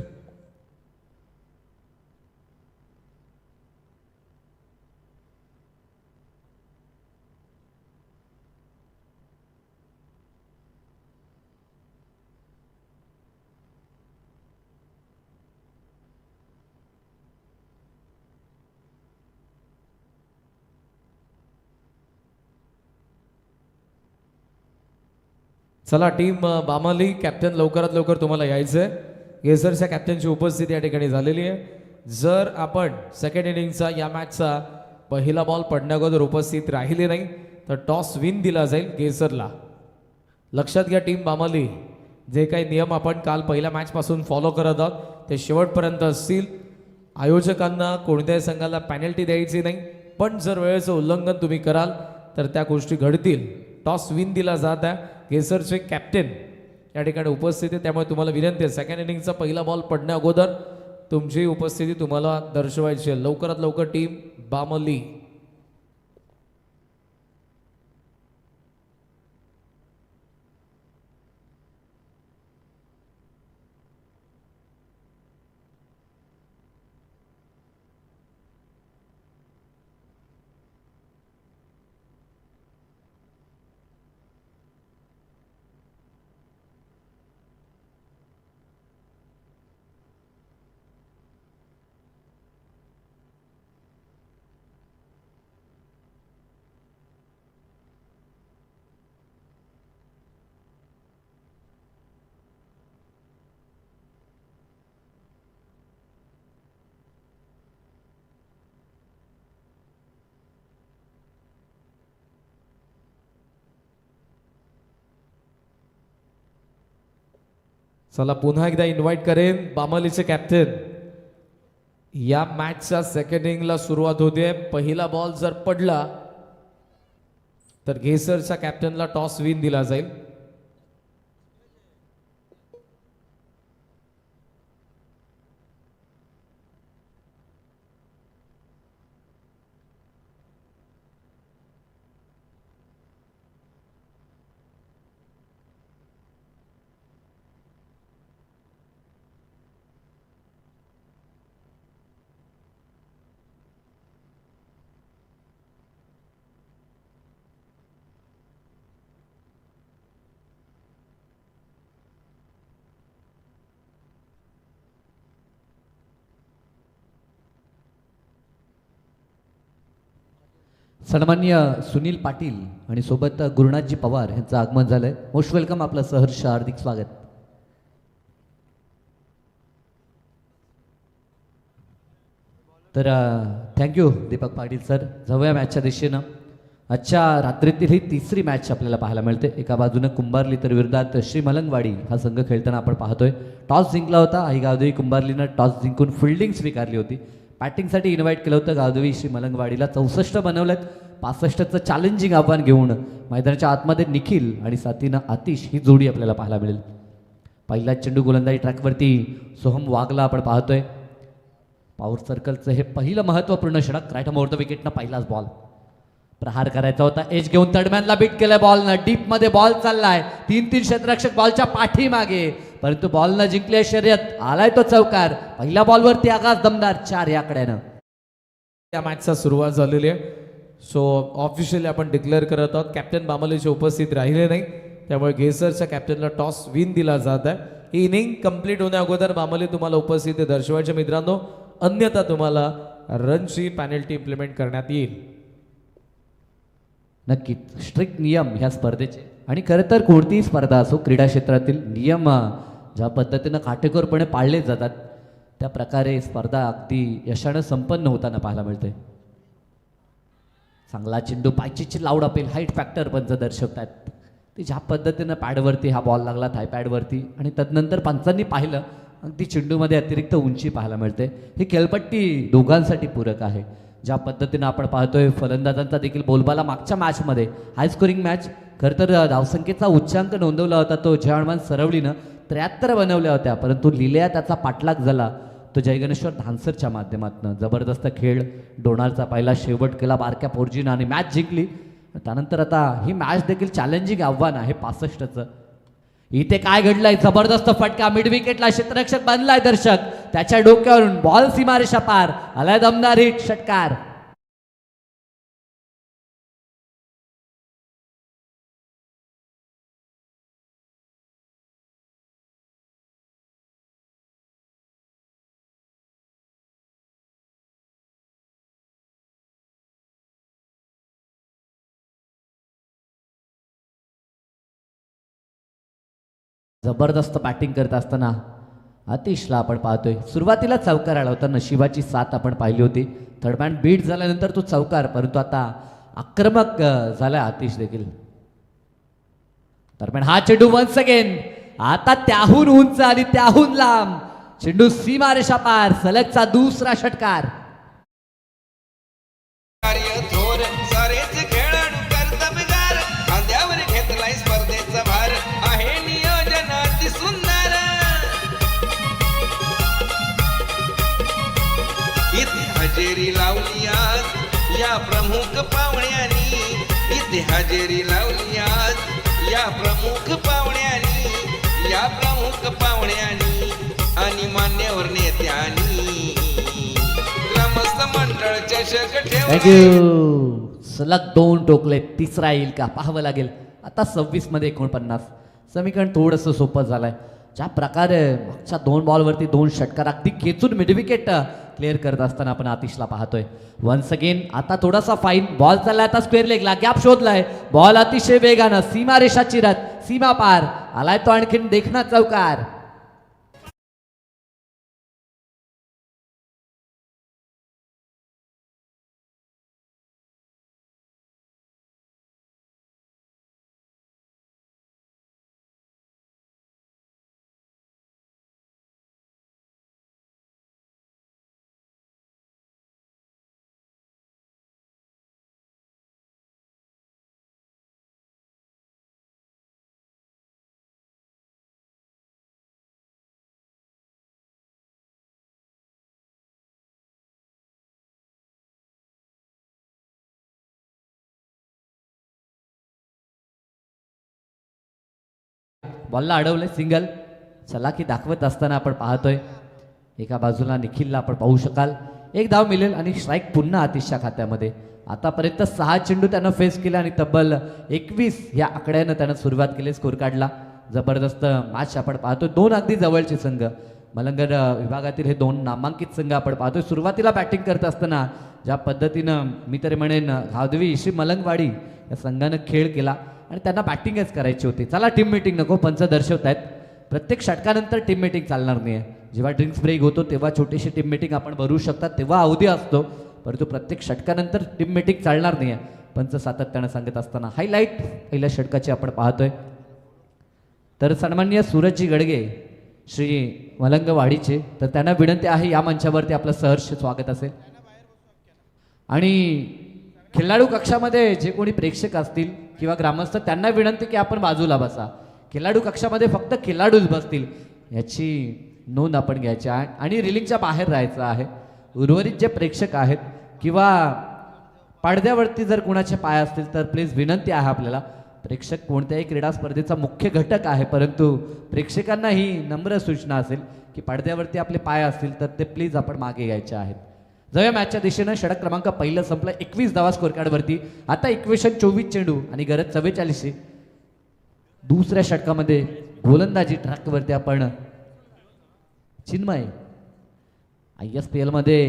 चला टीम बामाली कॅप्टन लवकरात लवकर तुम्हाला यायचंय. गेसरच्या कॅप्टनची उपस्थिती या ठिकाणी झालेली आहे. जर आपण सेकंड इनिंगचा या मॅचचा पहिला बॉल पडण्याअगोदर उपस्थित राहिले नाही तर टॉस विन दिला जाईल गेसरला. लक्षात घ्या टीम बामाली. जे काही नियम आपण काल पहिल्या मॅचपासून फॉलो करत आहोत ते शेवटपर्यंत असतील. आयोजकांना कोणत्याही संघाला पॅनल्टी द्यायची नाही पण जर वेळेचं उल्लंघन तुम्ही कराल तर त्या गोष्टी घडतील. टॉस विन दिला जात आहे. गेसरचे कॅप्टन या ठिकाणी उपस्थित आहे त्यामुळे तुम्हाला विनंती आहे सेकंड इनिंगचा पहिला बॉल पडण्या अगोदर तुमची उपस्थिती तुम्हाला दर्शवायची आहे. लवकरात लवकर टीम बामली. चला पुन्हा एकदा इन्व्हाइट करेन बामलीचे कॅप्टन. या मॅचच्या सेकंड इनिंगला सुरुवात होते. पहिला बॉल जर पडला तर घेसरच्या कॅप्टनला टॉस विन दिला जाईल. सन्मान्य सुनील पाटील आणि सोबत गुरुनाथजी पवार यांचं आगमन झालंय. मोस्ट वेलकम, आपलं सहर्ष हार्दिक स्वागत. तर थँक्यू दीपक पाटील सर. जाऊया मॅचच्या दिशेनं. आजच्या रात्रीतील ही तिसरी मॅच आपल्याला पाहायला मिळते. एका बाजूनं कुंभारली तर विरोधात श्री मलंगवाडी हा संघ खेळताना आपण पाहतोय. टॉस जिंकला होता. आई गावदेवी कुंभारलीनं टॉस जिंकून फिल्डिंग स्वीकारली होती. बॅटिंगसाठी इन्व्हाइट केलं होतं गावदेवी श्री मलंगवाडीला. 64 बनवलेत. 65चं चॅलेंजिंग आव्हान घेऊन मैदानाच्या आतमध्ये निखिल आणि साथीनं आतिश ही जोडी आपल्याला पाहायला मिळेल. पहिला चेंडू गोलंदाजी ट्रॅकवरती सोहम वाघला आपण पाहतोय. पॉवर सर्कलचं हे पहिलं महत्त्वपूर्ण षटक. राईट मोर द विकेटनं पहिलाच बॉल प्रहार करायचा होता. एज घेऊन तडम्यानला बीट केलंय बॉलनं. डीपमध्ये बॉल चाललाय. 3-3 क्षेत्ररक्षक बॉलच्या पाठीमागे, परंतु बॉलनं जिंकले शर्यत. आलाय तो चौकार. पहिल्या बॉलवरती आकाश दमदार 4 या आकड्यानं. या मॅचचा सुरुवात झालेली आहे. सो ऑफिशियली आपण डिक्लेअर करत आहोत कॅप्टन बामलीचे उपस्थित राहिले नाही, त्यामुळे घेसरच्या कॅप्टनला टॉस विन दिला जात आहे. ही इनिंग कंप्लीट होण्या अगोदर बामली तुम्हाला उपस्थिती दर्शवायचे मित्रांनो, अन्यथा तुम्हाला रनची पॅनल्टी इम्प्लिमेंट करण्यात येईल. नक्कीच स्ट्रिक्ट नियम ह्या स्पर्धेचे. आणि खरं तर कोणतीही स्पर्धा असो, क्रीडा क्षेत्रातील नियम ज्या पद्धतीनं काटेकोरपणे पाळले जातात त्या प्रकारे स्पर्धा अगदी यशानं संपन्न होताना पाहायला मिळते. चांगला चेंडू, पायचीची लाऊड अपेल, हाईट फॅक्टर पंच दर्शवतात ते ज्या पद्धतीनं पॅडवरती हा बॉल लागला थाय पॅडवरती, आणि तदनंतर पंचांनी पाहिलं अगदी चेंडूमध्ये अतिरिक्त उंची पाहायला मिळते. ही खेळपट्टी दोघांसाठी पूरक आहे. ज्या पद्धतीनं आपण पाहतोय फलंदाजांचा देखील बोलबाला मागच्या मॅचमध्ये हाय स्कोरिंग मॅच. खरं तर धावसंख्येचा उच्चांक नोंदवला होता तो जयहनुमान सरवलीनं 73 बनवल्या होत्या, परंतु लिलया त्याचा पाठलाग झाला तो जयगणेश्वर धानसरच्या माध्यमातून. जबरदस्त खेळ, डोनाल्डचा पहिला शेवट केला बारक्या पोर्जीनं आणि मॅच जिंकली. त्यानंतर आता ही मॅच देखील चॅलेंजिंग आव्हान आहे 65चं. इथे काय घडलंय, जबरदस्त फटका, मिड विकेटला क्षेत्ररक्षक बनलाय दर्शक, त्याच्या डोक्यावरून बॉल सीमारेषा पार, आलाय दमदार हिट, षटकार. जबरदस्त बॅटिंग करत असताना आतिशला आपण पाहतोय. सुरुवातीला चौकार आला होता, नशिबाची साथ आपण पाहिली होती. थर्ड मॅन बीट झाल्यानंतर तो चौकार, परंतु आता आक्रमक झाला आतिश देखील. दरम्यान हा चेंडू वन्स अगेन, आता त्याहून उंच आणि त्याहून लांब चेंडू सीमारेषा पार, सलगचा दुसरा षटकार. कार्य थोर सारेच खेळाडू कर्तबगार, खांद्यावर घेतलाय स्पर्धेचा भार, आहे नियोजन अति सुंदर. इथे हजेरी लावली आज या प्रमुख पाहुण्यांनी, इथे हजेरी लावली आज या प्रमुख पाहुण्यांनी, या प्रमुख पाहुण्यांनी आणि मान्यवर नेत्यांनी. ग्रामस्थ मंडळ चषक ठेवला. थँक्यू. सलग 2 टोकले, तिसरा येईल का पाहावं लागेल. आता 26 मध्ये 49. समीकरण थोडंसं सोपं झालंय. ज्या प्रकारे मागच्या 2 बॉलवरती 2 षटकार अगदी खेचून मिडविकेट क्लिअर करत असताना आपण आतिशला पाहतोय. वन्स अगेन आता थोडासा फाईन बॉल चाललाय, आता स्क्वेअर लेगला गॅप शोधलाय, बॉल अतिशय वेगानं सीमारेषा चिरत सीमा पार, आलाय तो आणखीन देखणा चौकार. बॉलला अडवलंय सिंगल. चला की दाखवत असताना आपण पाहतोय एका बाजूला निखिलला आपण पाहू शकाल. एक धाव मिळेल आणि स्ट्राईक पुन्हा आतिशच्या खात्यामध्ये. आतापर्यंत 6 चेंडू त्यानं फेस केला आणि तब्बल 21 या आकड्यानं त्यानं सुरुवात केली स्कोर काढला. जबरदस्त मॅच आपण पाहतोय. 2 अगदी जवळचे संघ मलंगड विभागातील हे 2 नामांकित संघ आपण पाहतोय. सुरुवातीला बॅटिंग करत असताना ज्या पद्धतीनं मी तरी म्हणेन घावदेवी श्री मलंगवाडी या संघानं खेळ केला आणि त्यांना बॅटिंगच करायची होती. चला टीम मीटिंग नको, पंच दर्शवत आहेत. प्रत्येक षटकानंतर टीम मीटिंग चालणार नाही आहे. जेव्हा ड्रिंक्स ब्रेक होतो तेव्हा छोटीशी टीम मीटिंग आपण भरू शकतात, तेव्हा अवधी असतो. परंतु प्रत्येक षटकानंतर टीम मीटिंग चालणार नाही आहे, पंच सातत्यानं सांगत असताना. हायलाईट पहिल्या षटकाची आपण पाहतोय. तर सन्माननीय सूरजजी गडगे श्री मलंगवाडीचे, तर त्यांना विनंती आहे या मंचावरती आपलं सहर्ष स्वागत असेल. आणि खेळाडू कक्षामध्ये जे कोणी प्रेक्षक असतील किंवा ग्रामस्थ त्यांना विनंती की आपण बाजूला बसा. खेळाडू कक्षामध्ये फक्त खेळाडूच बसतील याची नोंद आपण घ्यायची आहे आणि रिलिंगच्या बाहेर राहायचं आहे. उर्वरित जे प्रेक्षक आहेत किंवा पडद्यावरती जर कुणाचे पाय असतील तर प्लीज विनंती आहे आपल्याला. प्रेक्षक कोणत्याही क्रीडा स्पर्धेचा मुख्य घटक आहे, परंतु प्रेक्षकांना ही नम्र सूचना असेल की पडद्यावरती आपले पाय असतील तर ते प्लीज आपण मागे घ्यायचे आहेत. जाऊया मॅचच्या दिशेनं. षटक क्रमांक पहिलं संपलं 21 धावा स्कोर कार्डवरती. आता इक्वेशन 24 चेंडू आणि गरज 44. दुसऱ्या षटकामध्ये गोलंदाजी ट्रॅकवरती आपण चिन्मय ISPL मध्ये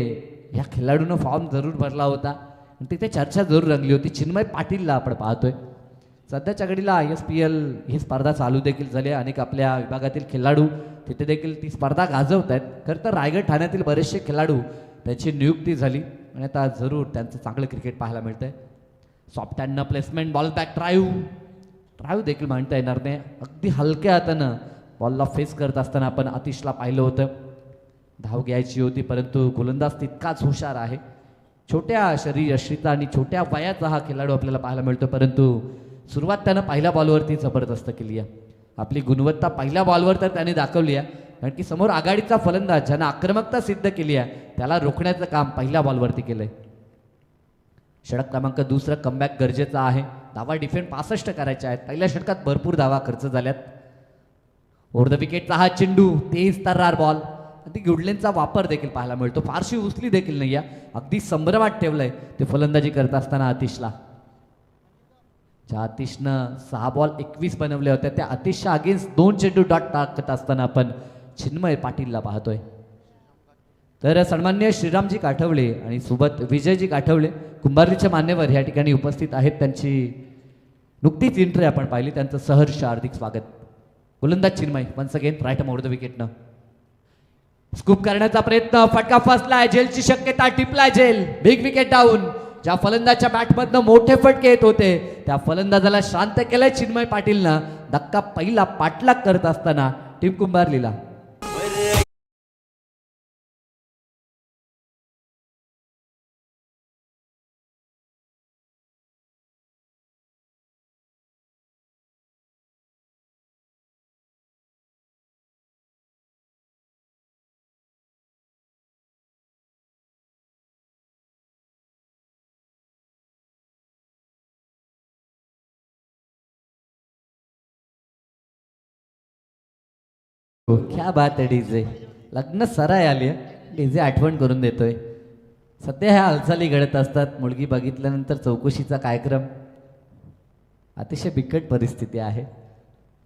या खेळाडूनं फॉर्म जरूर भरला होता आणि तिथे चर्चा जरूर रंगली होती. चिन्मय पाटीलला आपण पाहतोय. सध्याच्या घडीला ISPL ही स्पर्धा चालू देखील झाली. अनेक आपल्या विभागातील खेळाडू तिथे देखील ती स्पर्धा गाजवत आहेत. खरं तर रायगड ठाण्यातील बरेचसे खेळाडू त्याची नियुक्ती झाली आणि आता जरूर त्यांचं चांगलं क्रिकेट पाहायला मिळतंय. सॉफ्ट हँडनं प्लेसमेंट, बॉल बॅक ड्राईव्ह देखील म्हणता येणार नाही. अगदी हलक्या हातानं बॉलला फेस करत असताना आपण आतिशला पाहिलं होतं. धाव घ्यायची होती परंतु गोलंदाज तितकाच हुशार आहे. छोट्या शरीर यष्टीचा आणि छोट्या वयाचा हा खेळाडू आपल्याला पाहायला मिळतो, परंतु सुरुवात त्यानं पहिल्या बॉलवरती जबरदस्त केली आहे. आपली गुणवत्ता पहिल्या बॉलवर तर त्याने दाखवली आहे, कारण की समोर आघाडीचा फलंदाज ज्यानं आक्रमकता सिद्ध केली आहे त्याला रोखण्याचं काम पहिल्या बॉलवरती केलंय. षटक क्रमांक दुसरं कमबॅक गरजेचं आहे. धावा डिफेंड 65 करायच्या आहेत. पहिल्या षटकात भरपूर धावा खर्च झाल्यात. ओव्हर द विकेटचा हा चेंडू, तेज तर्रार बॉल. अगदी गुडलेनचा वापर देखील पाहायला मिळतो. फारशी उचली देखील नाही आहे. अगदी संभ्रमात ठेवलंय ते फलंदाजी करत असताना आतिशला. ज्या आतिशनं 6 बॉल 21 बनवल्या होत्या त्या आतिशच्या अगेन्स्ट 2 चेंडू डॉट टाकत असताना आपण चिन्मय पाटीलला पाहतोय. तर सन्माननीय श्रीरामजी काठवले आणि सोबत विजयजी काठवले कुंभारलीचे मान्यवर या ठिकाणी उपस्थित आहेत. त्यांची नुकतीच एंट्री आपण पाहिली. त्यांचं सहर्ष हार्दिक स्वागत. गोलंदाज Chinmay once again right over the विकेटनं स्कूप करण्याचा प्रयत्न. फटका फसलाय. झेलची शक्यता. टिपलाय झेल. Big wicket down. ज्या फलंदाजच्या बॅटमधनं मोठे फटके येत होते त्या फलंदाजाला शांत केलंय चिन्मय पाटीलनं. धक्का पहिला पाठलाग करत असताना टीम कुंभारलीला. क्या बात आहे डीजे. लग्न सराय आली. डीजे आठवण करून देतोय. सध्या ह्या हालचाली घडत असतात. मुलगी बघितल्यानंतर चौकशीचा कार्यक्रम. अतिशय बिकट परिस्थिती आहे.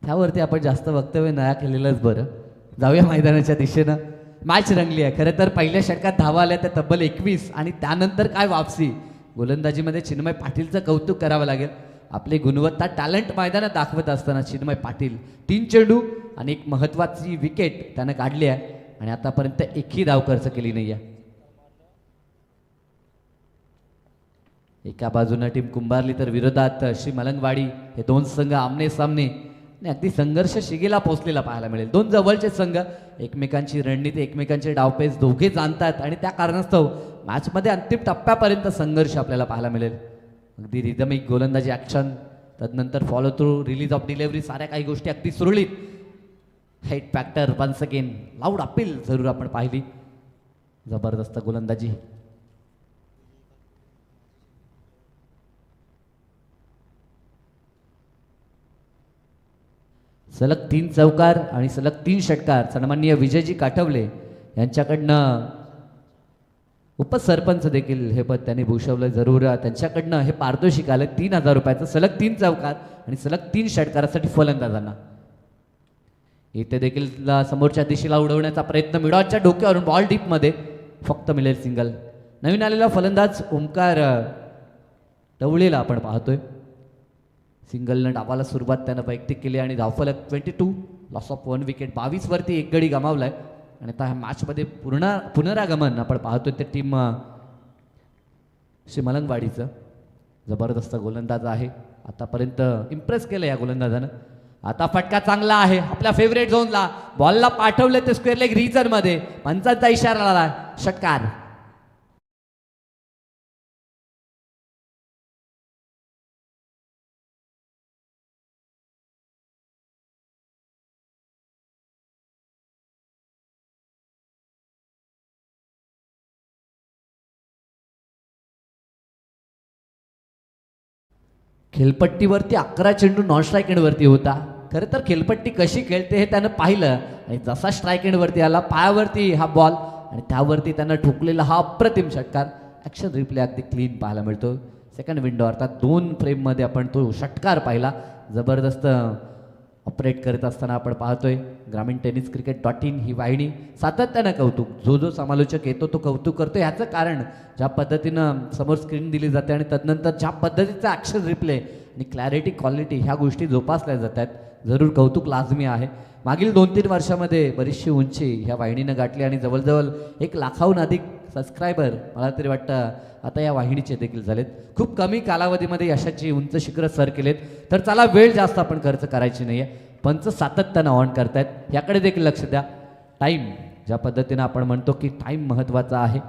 त्यावरती आपण जास्त वक्तव्य नया केलेलंच बरं. जाऊया मैदानाच्या दिशेनं. मॅच रंगली आहे. खरं तर पहिल्या षटकात धावा आल्या त्या तब्बल 21 आणि त्यानंतर काय वापसी. गोलंदाजीमध्ये चिन्मय पाटीलचं कौतुक करावं लागेल. आपली गुणवत्ता टॅलेंट मैदानात दाखवत असताना चिन्मय पाटील 3 चेंडू आणि एक महत्त्वाची विकेट त्यानं काढली आहे आणि आतापर्यंत एकही धाव खर्च केली नाही आहे. एका बाजूनं टीम कुंभारली तर विरोधात श्री मलंगवाडी. हे 2 संघ आमने सामने आणि अगदी संघर्ष शिगेला पोहोचलेला पाहायला मिळेल. 2 जवळचे संघ एकमेकांची रणनीती एकमेकांचे डावपेच दोघे जाणतात आणि त्या कारणास्तव मॅचमध्ये अंतिम टप्प्यापर्यंत संघर्ष आपल्याला पाहायला मिळेल. अगदी रिदमिक गोलंदाजी ॲक्शन, तदनंतर follow through, release of delivery, साऱ्या काही गोष्टी अगदी सुरळीत. Head factor once again loud appeal जरूर आपण पाहिली. जबरदस्त गोलंदाजी. सलग 3 चौकार आणि सलग 3 षटकार सन्माननीय विजयजी काठवले यांच्याकडनं उपसरपंच देखील हे पद त्यांनी भूषवलं. जरूर त्यांच्याकडनं हे पारितोषिक आलं 3,000 रुपयाचं. सलग 3 चौकार आणि सलग 3 षटकारासाठी फलंदाजांना. इथे देखील समोरच्या दिशेला उडवण्याचा प्रयत्न. मिडॉटच्या डोक्यावरून बॉल डीपमध्ये फक्त मिळेल सिंगल. नवीन आलेला फलंदाज ओंकार टवळेला आपण पाहतोय. सिंगलनं डावाला सुरुवात त्यानं वैयक्तिक केली आणि धावफलक 22, लॉस ऑफ 1 विकेट. 22 वरती एक गडी गमावलाय आणि आता ह्या मॅचमध्ये पुनरागमन आपण पाहतोय ते टीम श्री मलंगवाडीचं. जबरदस्त गोलंदाज आहे, आतापर्यंत इम्प्रेस केलं या गोलंदाजानं. आता फटका चांगला आहे आपल्या फेवरेट झोनला. बॉलला पाठवले ते स्क्वेअर लेग रिजन मध्ये. पंचांचा इशारा आला, षटकार. खेळपट्टीवरती 11 चेंडू नॉन स्ट्राईक एंडवरती होता. खरं तर खेळपट्टी कशी खेळते हे त्यानं पाहिलं आणि जसा स्ट्राईक एंडवरती आला पायावरती हा बॉल आणि त्यावरती त्यानं ठोकलेला हा अप्रतिम षटकार. ॲक्शन रिप्ले अगदी क्लीन पाहायला मिळतो. सेकंड विंडो अर्थात 2 फ्रेममध्ये आपण तो षटकार पाहिला. जबरदस्त ऑपरेट करत असताना आपण पाहतोय ग्रामीण टेनिस क्रिकेट.in ही वाहिनी सातत्यानं कौतुक. जो जो समालोचक येतो तो कौतुक करतो. याचं कारण ज्या पद्धतीनं समोर स्क्रीन दिली जाते आणि तदनंतर ज्या पद्धतीचा ॲक्शन रिप्ले आणि क्लॅरिटी क्वालिटी ह्या गोष्टी जोपासल्या जातात. जरूर कौतुक लाजमी आहे. मागील 2-3 वर्षामध्ये बरीचशी उंची ह्या वाहिनीनं गाठली आणि जवळजवळ 1 लाखाहून अधिक सबस्क्रायबर मला तरी वाटतं आता या वाहिनीचे देखील झालेत. खूप कमी कालावधीमध्ये यशाची उंच शिखरं सर केलेत. तर चला वेळ जास्त आपण खर्च करायची नाही आहे. पंच सातत्यानं ऑन करतायत, याकडे देखील लक्ष द्या. टाईम ज्या पद्धतीनं आपण म्हणतो की टाईम महत्त्वाचा आहे.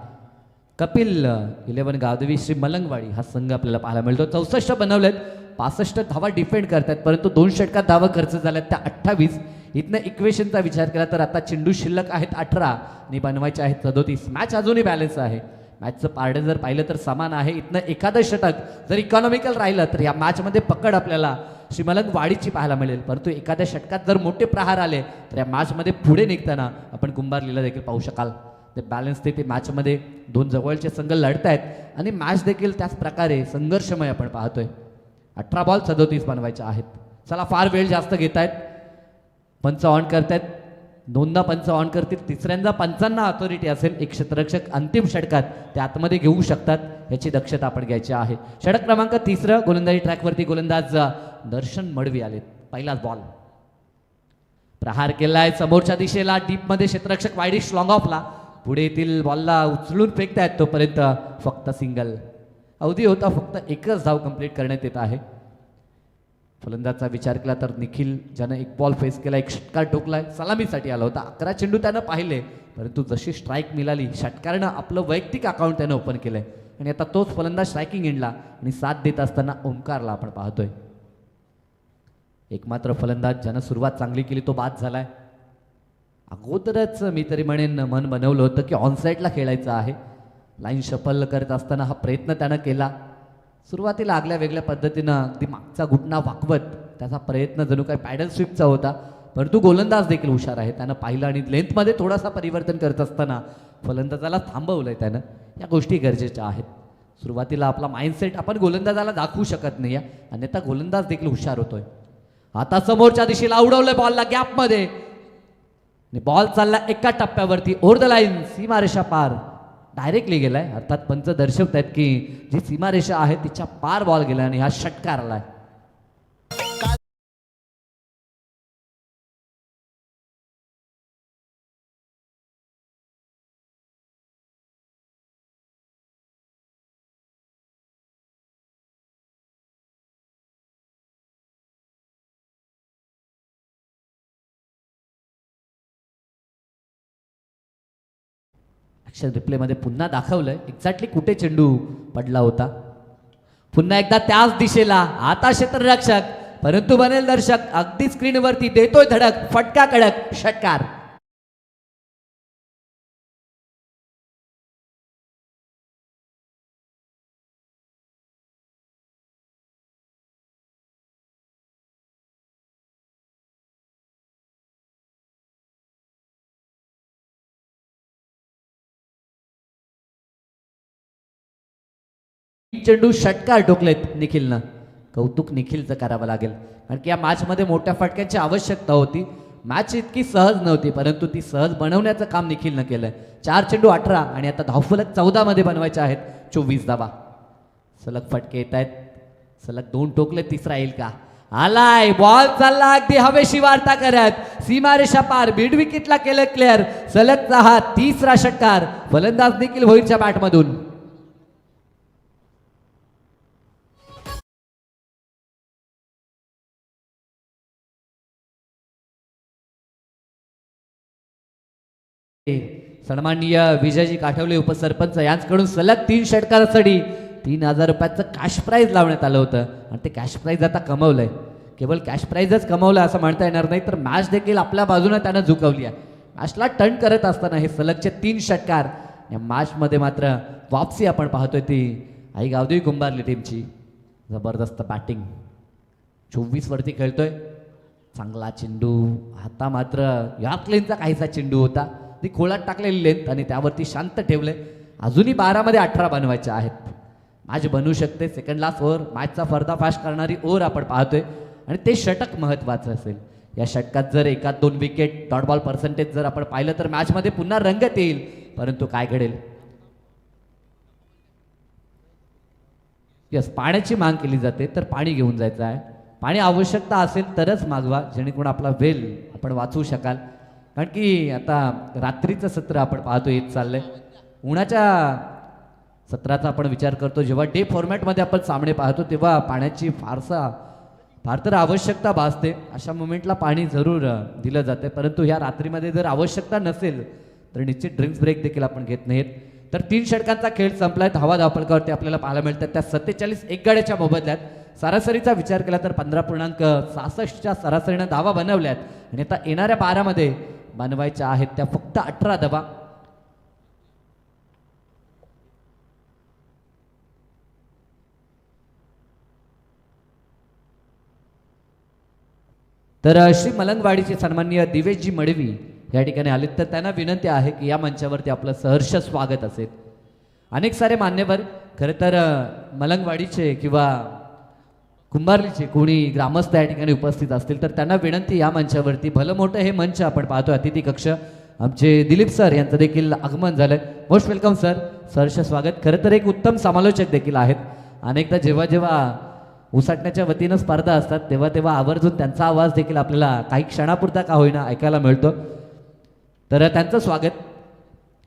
कपिल 11 गावदेवी श्री मलंगवाडी हा संघ आपल्याला पाहायला मिळतो. 64 बनवलेत, 65 धावा डिफेंड करतात, परंतु 2 षटकात धावा खर्च झाल्यात त्या 28. इथनं इक्वेशनचा विचार केला तर आता चेंडू शिल्लक आहेत 18 आणि बनवायचे आहेत 37. मॅच अजूनही बॅलन्स आहे. मॅचचं पारडं जर पाहिलं तर समान आहे. इथनं एखादं षटक जर इकॉनॉमिकल राहिलं तर या मॅचमध्ये पकड आपल्याला श्री मलंगवाडीची पाहायला मिळेल. परंतु एखाद्या षटकात जर मोठे प्रहार आले तर या मॅचमध्ये पुढे निघताना आपण कुंभारलीला देखील पाहू शकाल. ते बॅलन्स ते मॅचमध्ये 2 जवळचे संघ लढत आहेत आणि मॅच देखील त्याच प्रकारे संघर्षमय आपण पाहतोय. 18 बॉल 37 बनवायचे आहेत. चला फार वेळ जास्त घेत आहेत. पंच ऑन करतायत. 2दा पंच ऑन करतील, तिसऱ्यांदा पंचांना अथॉरिटी असेल. एक क्षेत्ररक्षक अंतिम षटकात ते आतमध्ये घेऊ शकतात, याची दक्षता आपण घ्यायची आहे. षटक क्रमांक 3 गोलंदाजी ट्रॅकवरती गोलंदाज दर्शन मडवी आलेत. पहिलाच बॉल प्रहार केलाय समोरच्या दिशेला. डीपमध्ये क्षेत्ररक्षक वाईडिश लॉंग ऑफला. पुढे येथील बॉलला उचलून फेकतायत, तोपर्यंत फक्त सिंगल. अवधी होता फक्त एकच धाव कंप्लीट करण्यात येत आहे. फलंदाजचा विचार केला तर निखिल ज्यानं 1 बॉल फेस केला, 1 षटकार ठोकलाय, सलामीसाठी आला होता. 11 चेंडू त्यानं पाहिले, परंतु जशी स्ट्राईक मिळाली षटकारानं आपलं वैयक्तिक अकाउंट त्यानं ओपन केलंय आणि आता तोच फलंदाज स्ट्रायकिंग एंडला आणि साथ देत असताना ओंकारला आपण पाहतोय. एकमात्र फलंदाज ज्यानं सुरुवात चांगली केली तो बाद झालाय. अगोदरच मी तरी म्हणेन मन बनवलं होतं की ऑनसाईडला खेळायचं आहे. लाईन शफल करत असताना हा प्रयत्न त्यानं केला. सुरुवातीला आगल्या वेगळ्या पद्धतीनं अगदी मागचा घुटणा वाकवत त्याचा प्रयत्न जणू काही पॅडल स्वीपचा होता, परंतु गोलंदाज देखील हुशार आहे. त्यानं पाहिलं आणि लेंथमध्ये थोडासा परिवर्तन करत असताना फलंदाजाला थांबवलंय त्यानं. या गोष्टी गरजेच्या आहेत. सुरुवातीला आपला माइंडसेट आपण गोलंदाजाला दाखवू शकत नाही, अन्यथा गोलंदाज देखील हुशार होतोय. आता समोरच्या दिशेला उडवलंय बॉलला गॅपमध्ये आणि बॉल चालला एका टप्प्यावरती ओव्हर द लाईन, सीमारेषा पार डायरेक्टली गेलाय. अर्थात पंच दर्शवत आहेत की जी सीमारेषा आहे तिच्या पार बॉल गेला आणि हा षटकार आलाय. ॲक्शन रिप्लेमध्ये पुन्हा दाखवलंय एक्झॅक्टली कुठे चेंडू पडला होता. पुन्हा एकदा त्याच दिशेला. आता क्षेत्ररक्षक, परंतु बनेल दर्शक. अगदी स्क्रीनवरती देतोय धडक, फटका कडक, षटकार. चेंडू षटकार ठोकलेत निखिलनं. कौतुक निखिलचं करावं लागेल, कारण की या मॅचमध्ये मोठ्या फटक्यांची आवश्यकता होती. मॅच इतकी सहज नव्हती, परंतु ती सहज बनवण्याचं काम निखिलनं केलंय. 4 चेंडू 18 आणि आता धावफलक 14 मध्ये बनवायचे आहेत. 24 धावा. सलग फटके येत आहेत. सलग 2 टोकले, तिसरा येईल का? आलाय. बॉल चालला अगदी हवेशी वार्ता करत सीमारेषा पार. मिड विकेटला केलं क्लिअर. सलगचा हा तिसरा षटकार. फलंदाज निखिल भोईरच्या बॅटमधून. सन्माननीय विजयजी काठवले उपसरपंच यांच्याकडून सलग 3 षटकारासाठी 3000 रुपयाचं कॅश प्राईज लावण्यात आलं होतं आणि ते कॅश प्राईज आता कमवलंय. केवळ कॅश प्राईजच कमवलं असं म्हणता येणार नाही, तर मॅच देखील आपल्या बाजूने त्यानं झुकवली आहे. मॅचला टर्न करत असताना हे सलगचे 3 षटकार. या मॅचमध्ये मात्र वापसी आपण पाहतोय ती आई गावदेवी कुंभारली टीमची. जबरदस्त बॅटिंग. 24 वरती खेळतोय. चांगला चेंडू. आता मात्र या क्लेनचा काहीसा चेंडू होता, ती खोळात टाकलेली लेंथ आणि त्यावरती शांत ठेवले. अजूनही 12 मध्ये 18 बनवायचे आहेत. मॅच बनवू शकते. सेकंड लास्ट ओव्हर, मॅचचा पर्दाफाश करणारी ओव्हर आपण पाहतोय आणि ते षटक महत्त्वाचं असेल. या षटकात जर 1-2 विकेट, डॉट बॉल पर्सेंटेज जर आपण पाहिलं तर मॅचमध्ये पुन्हा रंगत येईल. परंतु काय घडेल? यस, पाण्याची माग केली जाते, तर पाणी घेऊन जायचं आहे. पाणी आवश्यकता असेल तरच मागवा, जेणेकरून आपला वेल आपण वाचवू शकाल. कारण की आता रात्रीचं सत्र आपण पाहतो येत चाललंय. उन्हाच्या सत्राचा आपण विचार करतो. जेव्हा डे फॉर्मॅटमध्ये आपण सामने पाहतो तेव्हा पाण्याची फार तर आवश्यकता भासते. अशा मोमेंटला पाणी जरूर दिलं जाते. परंतु ह्या रात्रीमध्ये जर आवश्यकता नसेल तर निश्चित ड्रिंक्स ब्रेक देखील आपण घेत नाहीत. तर 3 षटकांचा खेळ संपलाय. धावा धावफलकावरती आपल्याला पाहायला मिळतात त्या 47 एकगाड्याच्या मोबदल्यात. सरासरीचा विचार केला तर 15.66च्या सरासरीनं धावा बनवल्यात आणि आता येणाऱ्या 12 मध्ये बनवायच्या आहेत त्या फक्त 18 धावा. तर श्री मलंगवाडीचे सन्माननीय दिवेशजी मडवी या ठिकाणी आलेत, तर त्यांना विनंती आहे की या मंचावरती आपलं सहर्ष स्वागत असेल. अनेक सारे मान्यवर खरं तर मलंगवाडीचे किंवा कुंभारलीचे कोणी ग्रामस्थ या ठिकाणी उपस्थित असतील तर त्यांना विनंती या मंचावरती. भलं मोठं हे मंच आपण पाहतो. अतिथी कक्ष आमचे दिलीप सर यांचं देखील आगमन झालंय. Most welcome sir. सहर्ष स्वागत. खरं तर एक उत्तम समालोचक देखील आहेत. अनेकदा जेव्हा उसाटण्याच्या वतीनं स्पर्धा असतात तेव्हा आवर्जून त्यांचा आवाज देखील आपल्याला काही क्षणापुरता का होईना ऐकायला मिळतो. तर त्यांचं स्वागत.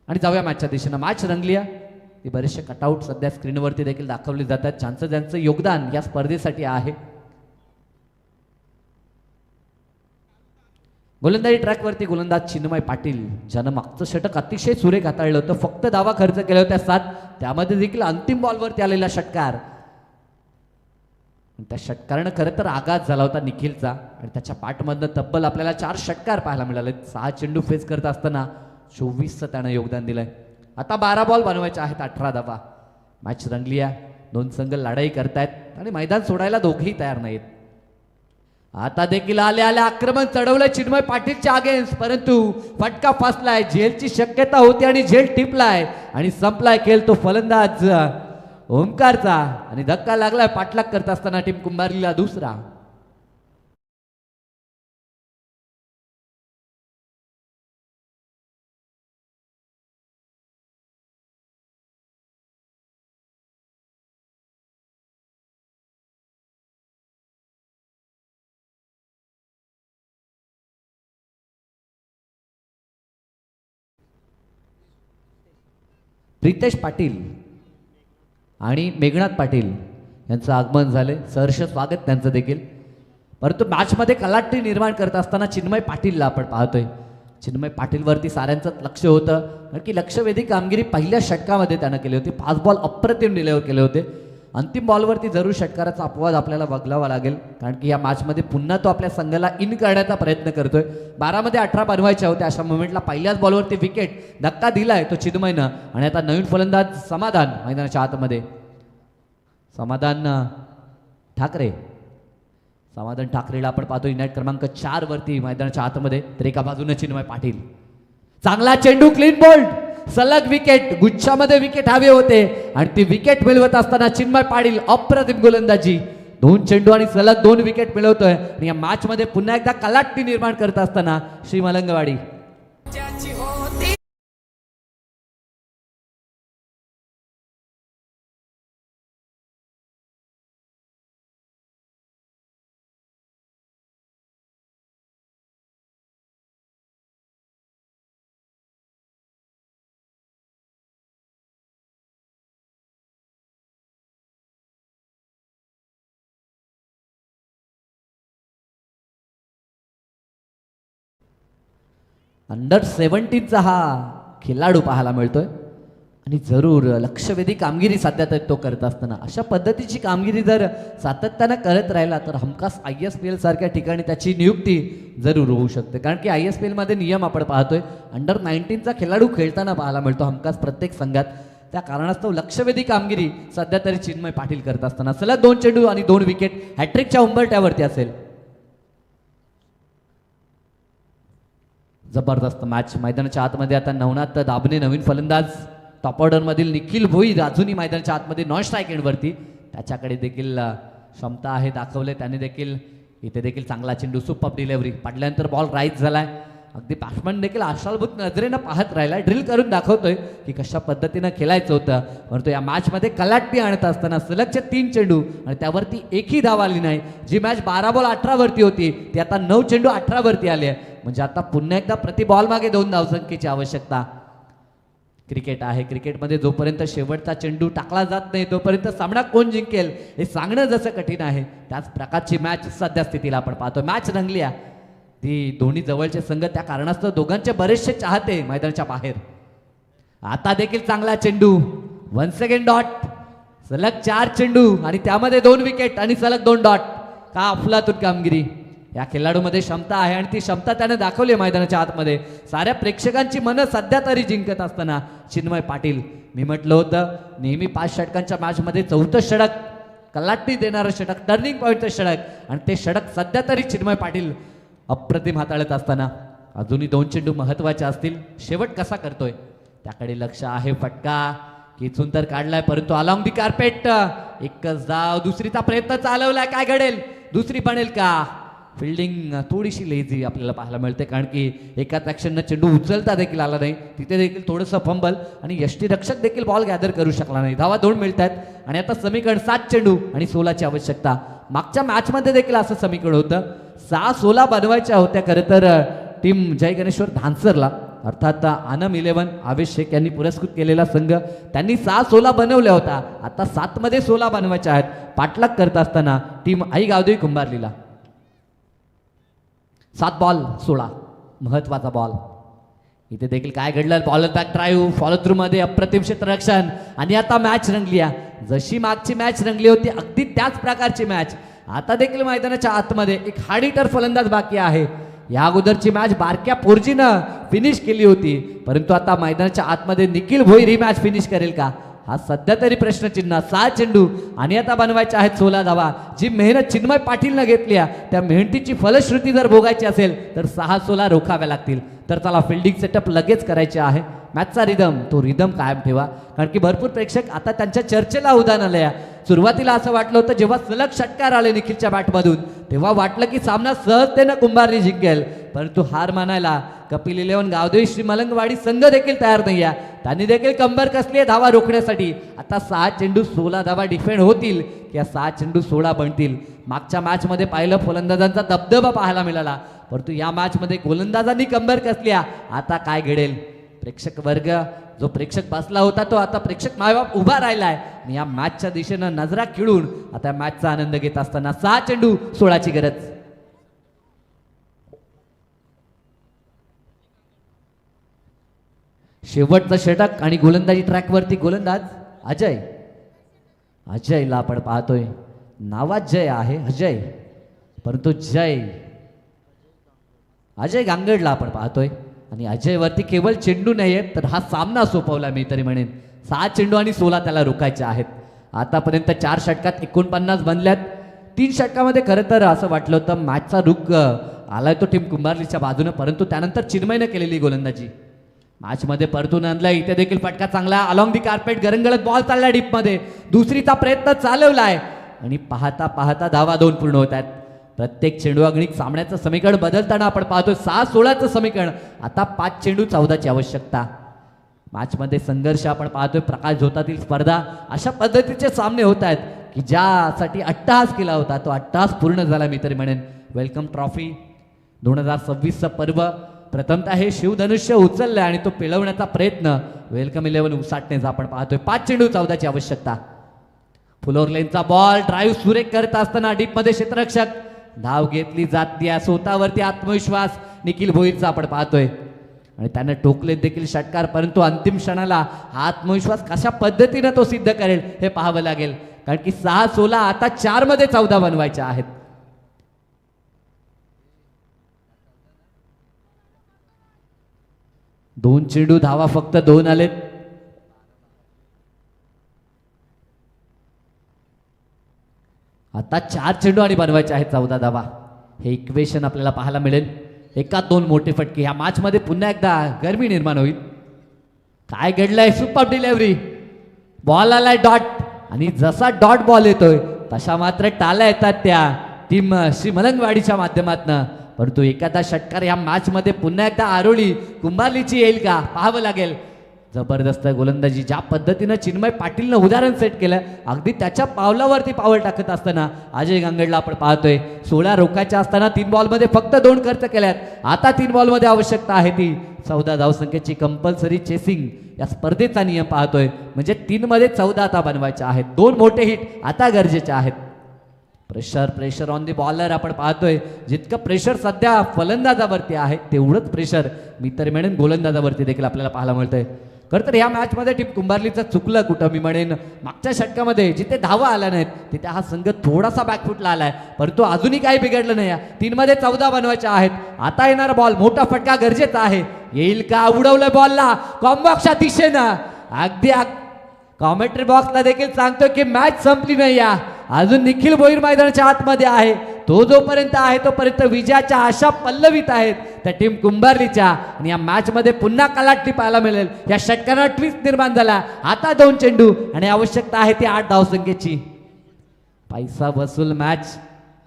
आणि जाऊया मॅचच्या दिशेनं. मॅच रंगली आहे. ती बरेचसे कटआउट सध्या स्क्रीनवरती देखील दाखवले जातात. ज्यांचं योगदान या स्पर्धेसाठी आहे. गोलंदाजी ट्रॅकवरती गोलंदाज चिन्मय पाटील, ज्यानं मागचं षटक अतिशय सुरेख हाताळलं होतं. फक्त धावा खर्च केल्या होत्या 7. त्यामध्ये देखील अंतिम बॉलवरती आलेला षटकार. त्या षटकारानं खरं तर आघात झाला होता निखिलचा आणि त्याच्या पाठमधनं तब्बल आपल्याला 4 षटकार पाहायला मिळाले. 6 चेंडू फेस करत असताना 24चं त्यानं योगदान दिलंय. आता 12 बॉल बनवायचे आहेत, 18 धावा. मॅच रंगली आहे. 2 संघ लढाई करतायत आणि मैदान सोडायला दोघेही तयार नाहीत. आता देखील आले आक्रमण चढवलंय चिन्मय पाटीलच्या अगेन्स्ट, परंतु फटका फासलाय. झेलची शक्यता होती आणि झेल टिपलाय आणि संपलाय खेळ. तो फलंदाज ओमकारचा आणि धक्का लागलाय पाठलाग करत असताना टीम कुंभारलीला दुसरा. प्रितेश पाटील आणि मेघनाथ पाटील यांचं आगमन झाले. सहर्ष स्वागत त्यांचं देखील. परंतु मॅचमध्ये कलाटणी निर्माण करत असताना चिन्मय पाटीलला आपण पाहतोय. चिन्मय पाटीलवरती साऱ्यांचं लक्ष होतं, कारण की लक्षवेधी कामगिरी पहिल्या षटकामध्ये त्यानं केली होती. 5 बॉल अप्रतिम डिलिव्हर केले होते. अंतिम बॉलवरती जरूर षटकाराचा अपवाद आपल्याला बघावा लागेल, कारण की या मॅचमध्ये पुन्हा तो आपल्या संघाला इन करण्याचा प्रयत्न करतोय. 12 मध्ये 18 बनवायच्या होत्या. अशा मोमेंटला पहिल्याच बॉलवरती विकेट धक्का दिलाय तो चिन्मयनं. आणि आता नवीन फलंदाज समाधान मैदानाच्या आतमध्ये. समाधान ठाकरेला आपण पाहतो युनाइट क्रमांक 4 वरती मैदानाच्या आतमध्ये. तर एका बाजूने चिन्मय पाटील. चांगला चेंडू, क्लीन बोल्ड. सलग विकेट, गुच्छामध्ये विकेट हवे होते आणि ती विकेट मिळवत असताना चिन्मय पाटील अप्रतिम गोलंदाजी, 2 चेंडू आणि सलग 2 विकेट मिळवतोय आणि या मॅच मध्ये पुन्हा एकदा कलाटणी निर्माण करत असताना श्री मलंगवाडी. अंडर 17चा हा खेळाडू पाहायला मिळतोय आणि जरूर लक्षवेधी कामगिरी सध्या तर तो करत असताना अशा पद्धतीची कामगिरी जर सातत्यानं करत राहिला तर हमखास ISPL सारख्या ठिकाणी त्याची नियुक्ती जरूर होऊ शकते. कारण की ISPL मध्ये नियम आपण पाहतोय, अंडर 19चा खेळाडू खेळताना पाहायला मिळतो हमखास प्रत्येक संघात. त्या कारणास्तव लक्षवेधी कामगिरी सध्या तरी चिन्मय पाटील करत असताना सलग 2 चेंडू आणि 2 विकेट हॅट्रिकच्या उंबरठ्यावरती असेल. जबरदस्त मॅच. मैदानाच्या आतमध्ये आता नवनाथ दाबणे नवीन फलंदाज, टॉप ऑर्डर मधील निखिल भोईर अजूनही मैदानाच्या आतमध्ये नॉन स्ट्राईक एंडवरती, त्याच्याकडे देखील क्षमता आहे दाखवले त्याने देखील. इथे देखील चांगला चेंडू, सुपर डिलिव्हरी, पडल्यानंतर बॉल राईज झालाय. अगदी बॅट्समन देखील आशाभूत नजरेनं पाहत राहिलाय, ड्रिल करून दाखवतोय की कशा पद्धतीनं खेळायचं होतं. परंतु या मॅचमध्ये कलाटणी आणत असताना सलगचे 3 चेंडू आणि त्यावरती एकही धाव आली नाही. जी मॅच 12 बॉल 18 वरती होती ती आता 9 चेंडू 18 वरती आली आहे. म्हणजे आता पुन्हा एकदा प्रति बॉल मागे 2 धावसंख्येची आवश्यकता. क्रिकेट आहे, क्रिकेटमध्ये जोपर्यंत शेवटचा चेंडू टाकला जात नाही तोपर्यंत सामना कोण जिंकेल हे सांगणं जसं कठीण आहे, त्याच प्रकारची मॅच सध्या स्थितीला आपण पाहतो. मॅच रंगली आहे ती दोन्ही जवळचे संघ, त्या कारणास्तव दोघांचे बरेचसे चाहते मैदानाच्या बाहेर. आता देखील चांगला चेंडू, 1 सेकंड डॉट, सलग 4 चेंडू आणि त्यामध्ये 2 विकेट आणि सलग 2 डॉट. का अफलातून कामगिरी. या खेळाडूमध्ये क्षमता आहे आणि ती क्षमता त्याने दाखवली मैदानाच्या आतमध्ये. साऱ्या प्रेक्षकांची मनं सध्या तरी जिंकत असताना चिन्मय पाटील, मी म्हटलं होतं नेहमी 5 षटकांच्या मॅचमध्ये 4थं षटक, कलाटणी देणारं षटक, टर्निंग पॉईंटचं षटक, आणि ते षटक सध्या तरी चिन्मय पाटील अप्रतिम हाताळत असताना अजूनही 2 चेंडू महत्वाचे असतील. शेवट कसा करतोय त्याकडे लक्ष आहे. फटका खेचून तर काढलाय परंतु अलॉंग दी कार्पेट, एकच धाव, दुसरीचा प्रयत्न चालवलाय, काय घडेल, दुसरी बनेल का. फिल्डिंग थोडीशी लेझी आपल्याला पाहायला मिळते, कारण की एकाच ॲक्शननं चेंडू उचलता देखील आला नाही, तिथे देखील थोडंसं फंबल आणि यष्टीरक्षक देखील बॉल गॅदर करू शकला नाही. धावा 2 मिळत आहेत आणि आता समीकरण 7 चेंडू आणि 16ची आवश्यकता. मागच्या मॅचमध्ये देखील असं समीकरण होतं, 6-16 बनवायच्या होत्या खरं तर टीम जय गणेश्वर धानसरला, अर्थात आनम 11 आवेश शेख यांनी पुरस्कृत केलेला संघ, त्यांनी 6-16 बनवल्या होत्या. आता 7 मध्ये 16 बनवायच्या आहेत. पाठलाग करत असताना टीम आई गावदेवी कुंभारलीला 7 बॉल 16, महत्वाचा बॉल. इथे देखील काय घडलं, bowler back drive, follow through मध्ये अप्रतिम क्षेत्ररक्षण आणि आता मॅच रंगली आहे. जशी मागची मॅच रंगली होती अगदी त्याच प्रकारची मॅच. आता देखील मैदानाच्या आतमध्ये एक हार्ड हिटर फलंदाज बाकी आहे. या अगोदरची मॅच बारक्या पोर्जीनं फिनिश केली होती, परंतु आता मैदानाच्या आतमध्ये निखिल भोईर ही मॅच फिनिश करेल का, हा सध्या तरी प्रश्नचिन्ह. 6 चेंडू आणि आता बनवायच्या आहेत 16 धावा. जी मेहनत चिन्मय पाटीलनं घेतली आहे त्या मेहनतीची फलश्रुती जर भोगायची असेल तर 6-16 रोखाव्या लागतील. तर चला फिल्डिंग सेटअप लगेच करायचे आहे. मॅचचा रिदम, तो रिदम कायम ठेवा, कारण की भरपूर प्रेक्षक आता त्यांच्या चर्चेला उधाण आले. सुरुवातीला असं वाटलं होतं जेव्हा सलग षटकार आले निखिलच्या बॅटमधून तेव्हा वाटलं की सामना सहजतेनं कुंभारली जिंकेल, परंतु हार मानायला कपिल 11 गावदेवी श्री मलंगवाडी संघ देखील तयार नाही आहे. त्यांनी देखील कंबर कसली आहे धावा रोखण्यासाठी. आता 6 चेंडू 16 धावा डिफेंड होतील की 6 चेंडू 16 बनतील. मागच्या मॅचमध्ये पाहिलं फलंदाजांचा दबदबा पाहायला मिळाला, परंतु या मॅचमध्ये गोलंदाजांनी कंबर कसली आहे. आता काय घडेल, प्रेक्षक वर्ग जो प्रेक्षक बसला होता तो आता प्रेक्षक मायबाप उभा राहिलाय आणि या मॅचच्या दिशेनं नजरा खिळून आता मॅचचा आनंद घेत असताना 6 चेंडू 16ची गरज. शेवटचं षटक आणि गोलंदाजी ट्रॅकवरती गोलंदाज अजय. अजयला आपण पाहतोय, नावात जय आहे अजय, परंतु अजय गांगडला आपण पाहतोय आणि अजयवरती केवळ चेंडू नाही आहेत तर हा सामना सोपवला मी तरी म्हणेन. 6 चेंडू आणि 16 त्याला रोखायचे आहेत. आतापर्यंत 4 षटकात 49 बनल्यात. 3 षटकामध्ये खरं तर असं वाटलं होतं मॅचचा रुख आलाय तो टीम कुंभारलीच्या बाजूनं, परंतु त्यानंतर चिन्मयनं केलेली गोलंदाजी. मॅचमध्ये परतून आणलाय. इथे देखील फटका चांगला अलॉंग दी कार्पेट गरंगळत बॉल चालला डीपमध्ये. दुसरीचा प्रयत्न चालवलाय आणि पाहता पाहता धावा 2 पूर्ण होत आहेत. प्रत्येक चेंडू अगणिक सामन्याचं समीकरण बदलताना आपण पाहतोय. 6-16चं समीकरण, आता 5 चेंडू 14ची आवश्यकता. मॅचमध्ये संघर्ष आपण पाहतोय. प्रकाश झोतातील स्पर्धा अशा पद्धतीचे सामने होत आहेत की ज्यासाठी अट्टहास केला होता तो अट्टहास पूर्ण झाला मी तरी म्हणेन. वेलकम ट्रॉफी 2026चं पर्व प्रथमतः हे शिवधनुष्य उचललंय आणि तो पिळवण्याचा प्रयत्न वेलकम 11 उसाटण्याचा आपण पाहतोय. 5 चेंडू 14ची आवश्यकता. फुलोर लेनचा बॉल ड्राईव्ह सुरेख करत असताना डीपमध्ये क्षेत्ररक्षक धाव घेतली जाते. स्वतःवरती आत्मविश्वास निखिल भोईरचा आपण पाहतोय आणि त्याने टोकले देखील षटकार, परंतु अंतिम क्षणाला हा आत्मविश्वास कशा पद्धतीने तो सिद्ध करेल हे पाहावं लागेल. कारण की 6-16 आता 4 मध्ये 14 बनवायच्या आहेत. दोन चेंडू धावा फक्त 2 आलेत. आता 4 चेंडू आणि बनवायचे आहेत 14 धावा. हे इक्वेशन आपल्याला पाहायला मिळेल. 1-2 मोठे फटके ह्या मॅच मध्ये पुन्हा एकदा गरमी निर्माण होईल. काय घडलंय? सुपर डिलिव्हरी, बॉल आलाय डॉट आणि जसा डॉट बॉल येतोय तशा मात्र टाळ्या येतात त्या टीम श्री मलंगवाडीच्या माध्यमातून. परंतु एखादा षटकार या मॅच मध्ये पुन्हा एकदा आरोळी कुंभारलीची येईल का पाहावं लागेल. जबरदस्त गोलंदाजी ज्या पद्धतीनं चिन्मय पाटीलनं उदाहरण सेट केलं, अगदी त्याच्या पावलावरती पावल टाकत असताना अजय गांगडला आपण पाहतोय. 16 रोखायच्या असताना 3 बॉलमध्ये फक्त 2 खर्च केल्यात. आता 3 बॉलमध्ये आवश्यकता आहे ती 14 धावसंख्येची कंपल्सरी चेसिंग या स्पर्धेचा नियम पाहतोय. म्हणजे 3 मध्ये 14 आता बनवायचे आहेत. 2 मोठे हिट आता गरजेचे आहेत. प्रेशर ऑन दी बॉलर आपण पाहतोय. जितकं प्रेशर सध्या फलंदाजावरती आहे तेवढंच प्रेशर मी तर म्हणेन गोलंदाजावरती देखील आपल्याला पाहायला मिळतंय. खरं तर ह्या मॅचमध्ये टीम कुंभारलीचं चुकलं कुठं मी म्हणेन. मागच्या षटकामध्ये जिथे धावा आल्या नाहीत तिथे हा संघ थोडासा बॅकफुटला आलाय, परंतु अजूनही काही बिघडलं नाही. 3 मध्ये 14 बनवायच्या आहेत. आता येणारा बॉल मोठा फटका गरजेचा आहे. येईल का? उडवलं बॉलला कॉम्बॉक्सच्या दिशेनं. अगदी कॉमेंट्री बॉक्सला देखील सांगतो की मॅच संपली नाही. या अजून निखिल भोईर मैदानाच्या आतमध्ये आहे. तो जोपर्यंत आहे तोपर्यंत विजयाच्या आशा पल्लवित आहेत त्या टीम कुंभारलीच्या. आणि या मॅच मध्ये पुन्हा कलाटणी पाहायला मिळेल. या षटकांना ट्विस्ट निर्माण झाला. आता 2 चेंडू आणि आवश्यकता आहे ती 8 धावसंख्येची. पैसा वसूल मॅच.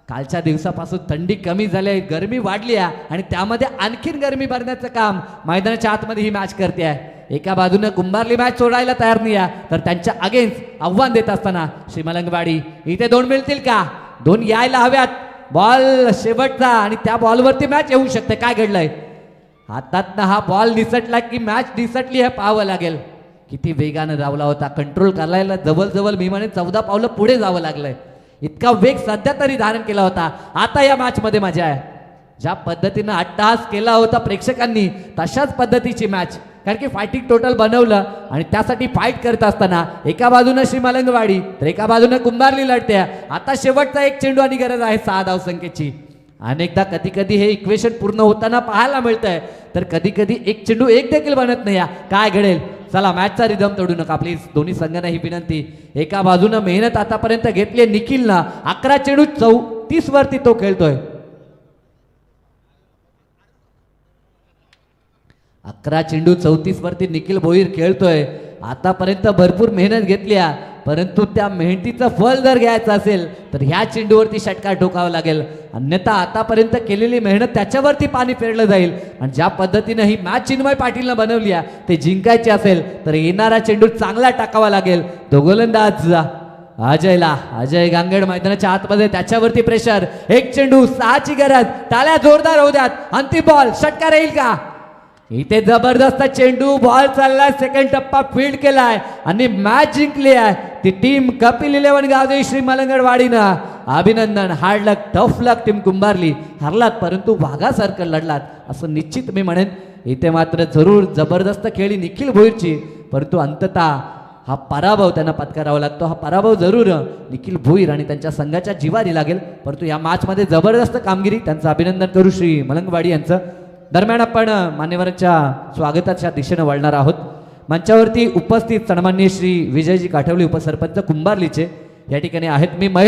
कालच्या दिवसापासून थंडी कमी झाली, गरमी वाढली आहे आणि त्यामध्ये आणखीन गरमी भरण्याचं काम मैदानाच्या आतमध्ये ही मॅच करते आहे. एका बाजूने कुंभारली मॅच सोडायला तयार नाही आहे, तर त्यांच्या अगेन्स्ट आव्हान देत असताना श्री मलंगवाडी इथे 2 मिळतील का? 2 यायला हव्यात. बॉल शेवटचा आणि त्या बॉलवरती मॅच येऊ शकते. काय घडलंय? हातातनं हा बॉल निसटला की मॅच निसटली हे पाहावं लागेल. किती वेगानं धावला होता. कंट्रोल करायला जवळ मी म्हणे 14 पावलं पुढे जावं लागलंय. इतका वेग सध्या तरी धारण केला होता. आता या मॅच मध्ये मजा आहे. ज्या पद्धतीनं अट्टहास केला होता प्रेक्षकांनी तशाच पद्धतीची मॅच. कारण की फायटिंग टोटल बनवलं आणि त्यासाठी फाईट करत असताना एका बाजूनं श्री मलंगवाडी तर एका बाजूनं कुंभारली लढते. आता शेवटचा 1 चेंडू आणि गरज आहे 6 धावसंख्येची. अनेकदा कधी कधी हे इक्वेशन पूर्ण होताना पाहायला मिळतंय, तर कधी कधी 1 चेंडू 1 देखील बनत नाही. काय घडेल? चला मॅचचा रिदम तोडू नका प्लीज. दोन्ही संघांना ही विनंती. एका बाजूनं मेहनत आतापर्यंत घेतली निखिलनं. 11 चेंडू 34 वरती तो खेळतोय. 11 चेंडू 34 वरती निखिल भोईर खेळतोय. आतापर्यंत भरपूर मेहनत घेतली, परंतु त्या मेहनतीचं फळ जर घ्यायचं असेल तर ह्या चेंडूवरती षटकार ठोकावा लागेल. अन्यथा आतापर्यंत केलेली मेहनत त्याच्यावरती पाणी फेरलं जाईल. आणि ज्या पद्धतीनं ही मॅच चिन्मय पाटीलनं बनवली आहे ते जिंकायची असेल तर येणारा चेंडू चांगला टाकावा लागेल. तो गोलंदाज अजय गांगड मैदानाच्या आतमध्ये, त्याच्यावरती प्रेशर. 1 चेंडू 6ची गरज. टाळ्या जोरदार होऊ द्यात. अंतिम बॉल षटकार येईल का? इथे जबरदस्त चेंडू बॉल चाललाय. सेकंड टप्पा फील्ड केलाय आणि मॅच जिंकली आहे ती टीम कपिल 11 गावदेवी श्री मलंगवाडीनं. अभिनंदन. हार्ड लक, टफ लक टीम कुंभारली. हरलात परंतु वाघासारखं लढलात असं निश्चित मी म्हणेन. इथे मात्र जरूर जबरदस्त खेळी निखिल भोईरची, परंतु अंततः हा पराभव त्यांना पत्करावा लागतो. हा पराभव जरूर निखिल भोईर आणि त्यांच्या संघाच्या जिवारी लागेल. परंतु या मॅचमध्ये जबरदस्त कामगिरी, त्यांचं अभिनंदन करू श्री मलंगवाडी यांचं. दरम्यान आपण मान्यवरांच्या स्वागताच्या दिशेने वळणार आहोत. मंचावरती उपस्थित सन्माननीय श्री विजयजी काठवली उपसरपंच कुंभारलीचे या ठिकाणी आहेत. मी महेश